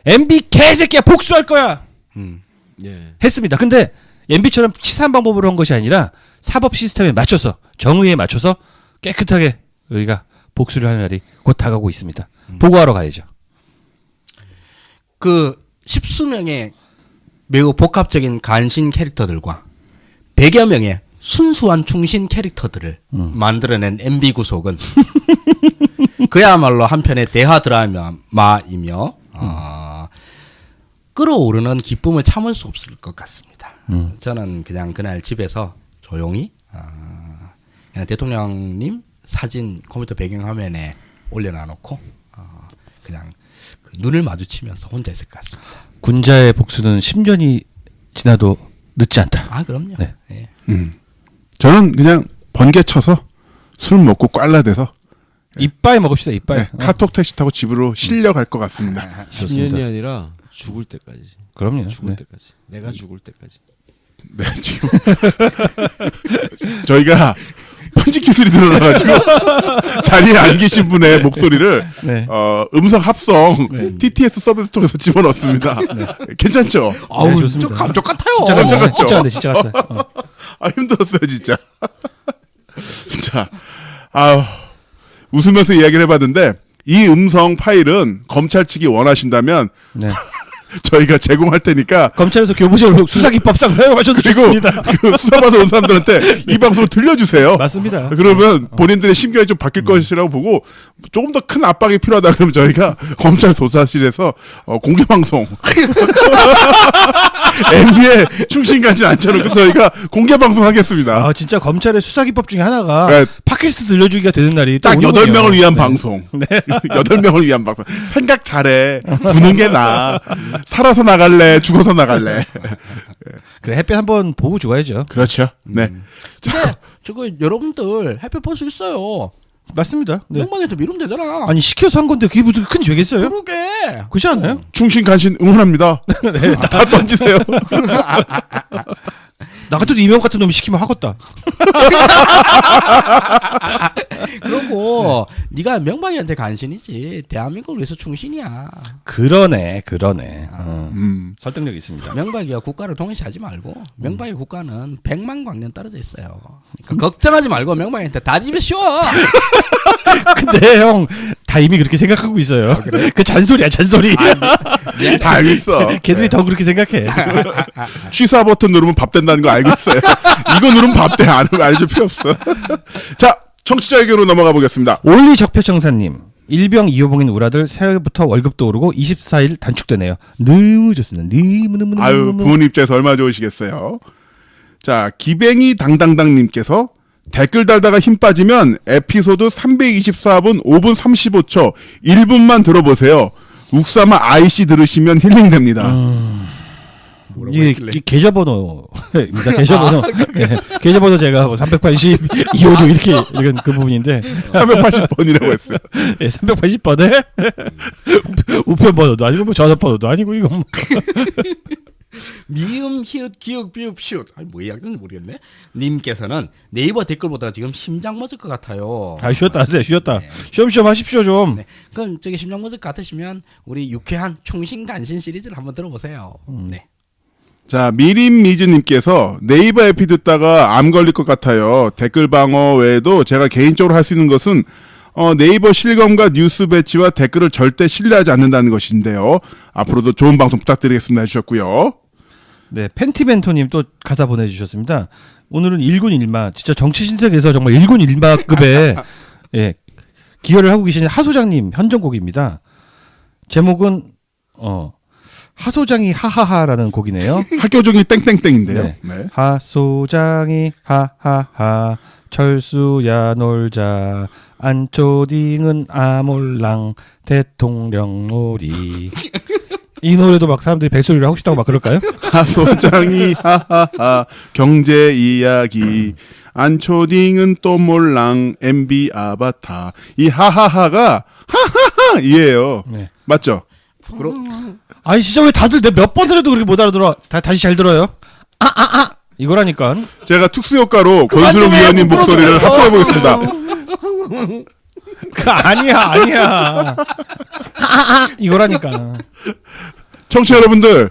MB 개새끼야 복수할 거야. 예. 했습니다. 근데 MB처럼 치사한 방법으로 한 것이 아니라 사법 시스템에 맞춰서 정의에 맞춰서 깨끗하게 우리가 복수를 하는 날이 곧 다가오고 있습니다. 보고하러 가야죠. 그 십수명의 매우 복합적인 간신 캐릭터들과 100여 명의 순수한 충신 캐릭터들을 만들어낸 MB 구속은 그야말로 한편의 대하 드라마이며 끌어오르는 기쁨을 참을 수 없을 것 같습니다. 저는 그냥 그날 집에서 조용히 그냥 대통령님 사진 컴퓨터 배경화면에 올려놔놓고 그냥 그 눈을 마주치면서 혼자 있을 것 같습니다. 군자의 복수는 10년이 지나도 늦지 않다. 아 그럼요. 네. 예. 저는 그냥 번개 쳐서 술 먹고 꽐라대서 이빠이 먹읍시다. 이빠이. 네, 카톡 택시 타고 집으로 실려 갈 것 같습니다. 10년이 아니라 죽을 때까지. 그럼요. 죽을 네. 때까지. 내가 죽을 때까지. 네, 지금 저희가 편집 기술이 늘어나가지고 자리에 안 계신 분의 목소리를 네. 음성 합성 TTS 서비스 통해서 집어넣습니다. 괜찮죠? 아우 좋습니다. 좀 감쪽 같아요. 진짜 깜짝 같다. 같죠? 진짜 같다. 진짜 같다. 아 힘들었어요 진짜. 자, 웃으면서 이야기를 해봤는데 이 음성 파일은 검찰 측이 원하신다면 네. 저희가 제공할 테니까 검찰에서 교부적으로 수사기법상 사용하셔도 그리고 좋습니다. 그 수사받아 온 사람들한테 이 방송을 들려주세요. 맞습니다. 그러면 본인들의 심경이 좀 바뀔 것이라고 보고 조금 더 큰 압박이 필요하다 그러면 저희가 검찰 조사실에서 공개 방송 MB에 충신까지 앉혀놓고 저희가 공개 방송 하겠습니다. 진짜 검찰의 수사기법 중에 하나가 네. 팟캐스트 들려주기가 되는 날이 또 딱 오는군요. 8명을 위한 네. 방송. 8명을 위한 방송. 생각 잘해. 부는 게 나아. 살아서 나갈래? 죽어서 나갈래? 그래 햇빛 한번 보고 죽어야죠. 그렇죠. 네. 근데 저거 여러분들 햇볕 볼 수 있어요. 맞습니다. 네. 영방에서 미루면 되잖아. 아니 시켜서 한 건데 그게 무슨 큰 죄겠어요? 그러게. 그렇지 않아요? 충신 간신 응원합니다. 다 던지세요. 나 같아도 이명 같은 놈이 시키면 하겠다. 그러고 네가 명방이한테 간신이지 대한민국을 위해서 충신이야. 그러네. 설득력 있습니다. 명박이와 국가를 동일시하지 말고 명박의 국가는 100만 광년 떨어져 있어요. 그러니까 걱정하지 말고 명박이한테 다 집에 씌워. 근데 형 다 이미 그렇게 생각하고 있어요. 그 잔소리야 잔소리. 다 알고 있어. 걔들이 더 그렇게 생각해. 취사 버튼 누르면 밥 된다는 거 알고 있어요. 이거 누르면 밥 돼. 안 하면 알려줄 필요 없어. 자, 청취자 의견으로 넘어가 보겠습니다. 올리 적폐청사님. 일병 2호봉인 우라들 새해부터 월급도 오르고 24일 단축되네요. 너무 좋습니다. 너무 아유, 부모님 입장에서 얼마나 좋으시겠어요. 자, 기뱅이 당당당님께서 댓글 달다가 힘 빠지면 에피소드 324분 5분 35초 1분만 들어보세요. 욱사마 IC 들으시면 힐링됩니다. 이 계좌번호입니다. 계좌번호. 네, 계좌번호 제가 380, 256 이렇게 이건 그 부분인데 380번이라고 했어요. 네, 380번에 우편번호도 아니고 뭐 전화번호도 아니고 이거 뭐. 미음 히읗 기역 비읍 시옷 아니 뭐 이야기인지 모르겠네. 님께서는 네이버 댓글 보다가 지금 심장 멎을 것 같아요. 쉬었다 하세요. 쉬었다. 네. 쉬엄쉬엄 하십시오 좀. 네. 그럼 저기 심장 멎을 것 같으시면 우리 유쾌한 충신 간신 시리즈를 한번 들어보세요. 네. 자, 미림미즈님께서 네이버 에피 듣다가 암 걸릴 것 같아요. 댓글 방어 외에도 제가 개인적으로 할 수 있는 것은 네이버 실검과 뉴스 배치와 댓글을 절대 신뢰하지 않는다는 것인데요. 앞으로도 좋은 방송 부탁드리겠습니다 해주셨고요. 네, 팬티멘토님 또 가사 보내주셨습니다. 오늘은 1군 1마, 진짜 정치 신세계에서 정말 1군 1마급의 예, 기여를 하고 계신 하소장님 현정곡입니다. 제목은 하소장이 하하하라는 곡이네요. 학교종이 땡땡땡인데요. 네. 네. 하소장이 하하하 철수야 놀자 안초딩은 아몰랑 대통령 놀이. 이 노래도 막 사람들이 벨소리를 하고 싶다고 막 그럴까요? 하소장이 하하하 경제 이야기 안초딩은 또 몰랑 MB 아바타 이 하하하가 하하하 이에요. 네. 맞죠? 아니 진짜 왜 다들 내 몇 번을 해도 그렇게 못 알아들어? 다시 잘 들어요. 이거라니까. 제가 특수효과로 권순욱 위원님 목소리를 합성해 보겠습니다. 그 아니야. 이거라니까. 청취자 여러분들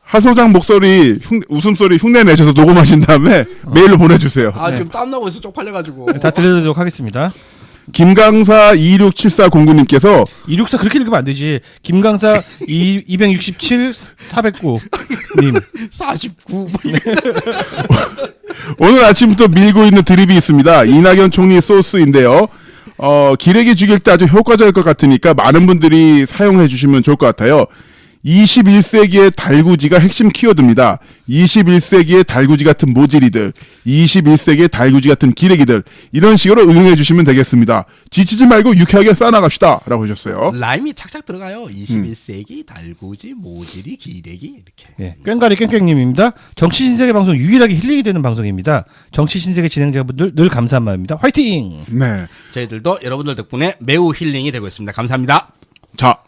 하소장 목소리 웃음소리 흉내 내셔서 녹음하신 다음에 메일로 보내주세요. 아 지금 땀나고 있어 쪽팔려가지고. 다 들려드리도록 하겠습니다. 김강사 267409님께서 264 그렇게 읽으면 안 되지. 김강사 267 409님 49. 오늘 아침부터 밀고 있는 드립이 있습니다. 이낙연 총리 소스인데요. 기레기 죽일 때 아주 효과적일 것 같으니까 많은 분들이 사용해 주시면 좋을 것 같아요. 21세기의 달구지가 핵심 키워드입니다. 21세기의 달구지 같은 모질이들, 21세기의 달구지 같은 기레기들 이런 식으로 응용해 주시면 되겠습니다. 지치지 말고 유쾌하게 쌓아나갑시다 라고 하셨어요. 라임이 착착 들어가요. 21세기 달구지 모질이 기레기 이렇게. 예, 꽹가리 꽹꽹님입니다. 정치 신세계 방송 유일하게 힐링이 되는 방송입니다. 정치 신세계 진행자분들 늘 감사한 마음입니다. 화이팅! 네. 저희들도 여러분들 덕분에 매우 힐링이 되고 있습니다. 감사합니다. 자,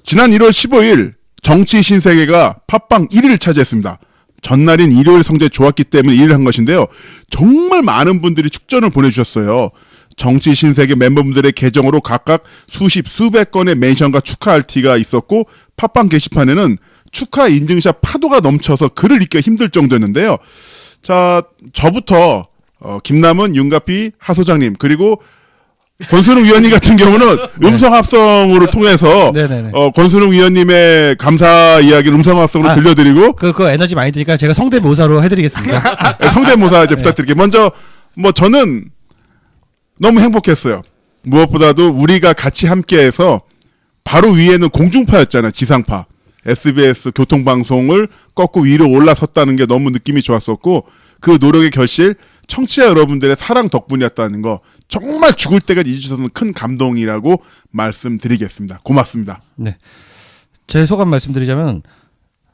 지난 1월 15일 정치 신세계가 팟빵 1위를 차지했습니다. 전날인 일요일 성적이 좋았기 때문에 1위를 한 것인데요. 정말 많은 분들이 축전을 보내주셨어요. 정치 신세계 멤버분들의 계정으로 각각 수백 건의 멘션과 축하 RT가 있었고 팟빵 게시판에는 축하 인증샷 파도가 넘쳐서 글을 읽기가 힘들 정도였는데요. 자, 저부터 김남은, 윤가피, 하소장님 그리고 권순욱 위원님 같은 경우는 음성 합성으로 통해서 권순욱 위원님의 감사 이야기를 음성 합성으로 들려드리고 그 에너지 많이 드니까 제가 성대모사로 해드리겠습니다. 성대모사 이제 부탁드릴게요. 먼저 저는 너무 행복했어요. 무엇보다도 우리가 같이 함께해서 바로 위에는 공중파였잖아요. 지상파. SBS 교통방송을 꺾고 위로 올라섰다는 게 너무 느낌이 좋았었고 그 노력의 결실 청취자 여러분들의 사랑 덕분이었다는 거 정말 죽을 때까지 잊을 수 없는 큰 감동이라고 말씀드리겠습니다. 고맙습니다. 네, 제 소감 말씀드리자면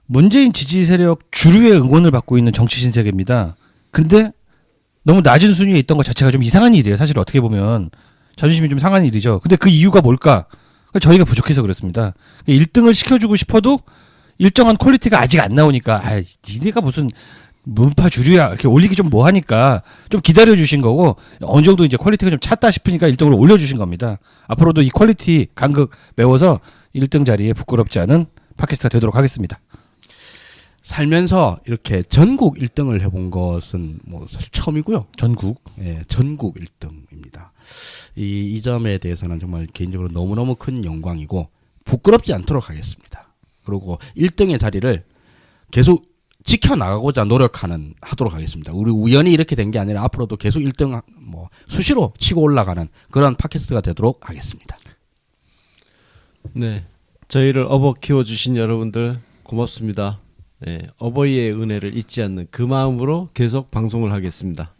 문재인 지지 세력 주류의 응원을 받고 있는 정치 신세계입니다. 근데 너무 낮은 순위에 있던 것 자체가 좀 이상한 일이에요. 사실 어떻게 보면 자존심이 좀 상한 일이죠. 근데 그 이유가 뭘까? 저희가 부족해서 그렇습니다. 1등을 시켜주고 싶어도 일정한 퀄리티가 아직 안 나오니까 니네가 무슨 문파 주류야 이렇게 올리기 좀 뭐하니까 좀 기다려주신 거고 어느 정도 이제 퀄리티가 좀 찼다 싶으니까 1등으로 올려주신 겁니다. 앞으로도 이 퀄리티 간극 메워서 1등 자리에 부끄럽지 않은 팟캐스트가 되도록 하겠습니다. 살면서 이렇게 전국 1등을 해본 것은 사실 처음이고요. 전국? 예, 전국 1등입니다. 이 점에 대해서는 정말 개인적으로 너무너무 큰 영광이고 부끄럽지 않도록 하겠습니다. 그리고 1등의 자리를 계속 지켜나가고자 하도록 하겠습니다. 우리 우연히 이렇게 된 게 아니라 앞으로도 계속 1등 수시로 치고 올라가는 그런 팟캐스트가 되도록 하겠습니다. 네, 저희를 업어 키워주신 여러분들 고맙습니다. 네, 어버이의 은혜를 잊지 않는 그 마음으로 계속 방송을 하겠습니다.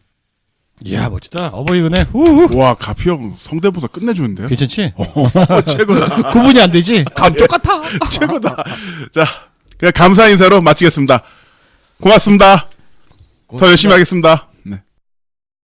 이야 멋지다. 어버이 은혜. 와 가피 형 성대모사 끝내주는데요? 괜찮지? 최고다. 구분이 안 되지? 감쪽 같아. 최고다. 자, 그냥 감사 인사로 마치겠습니다. 고맙습니다. 더 열심히 하겠습니다.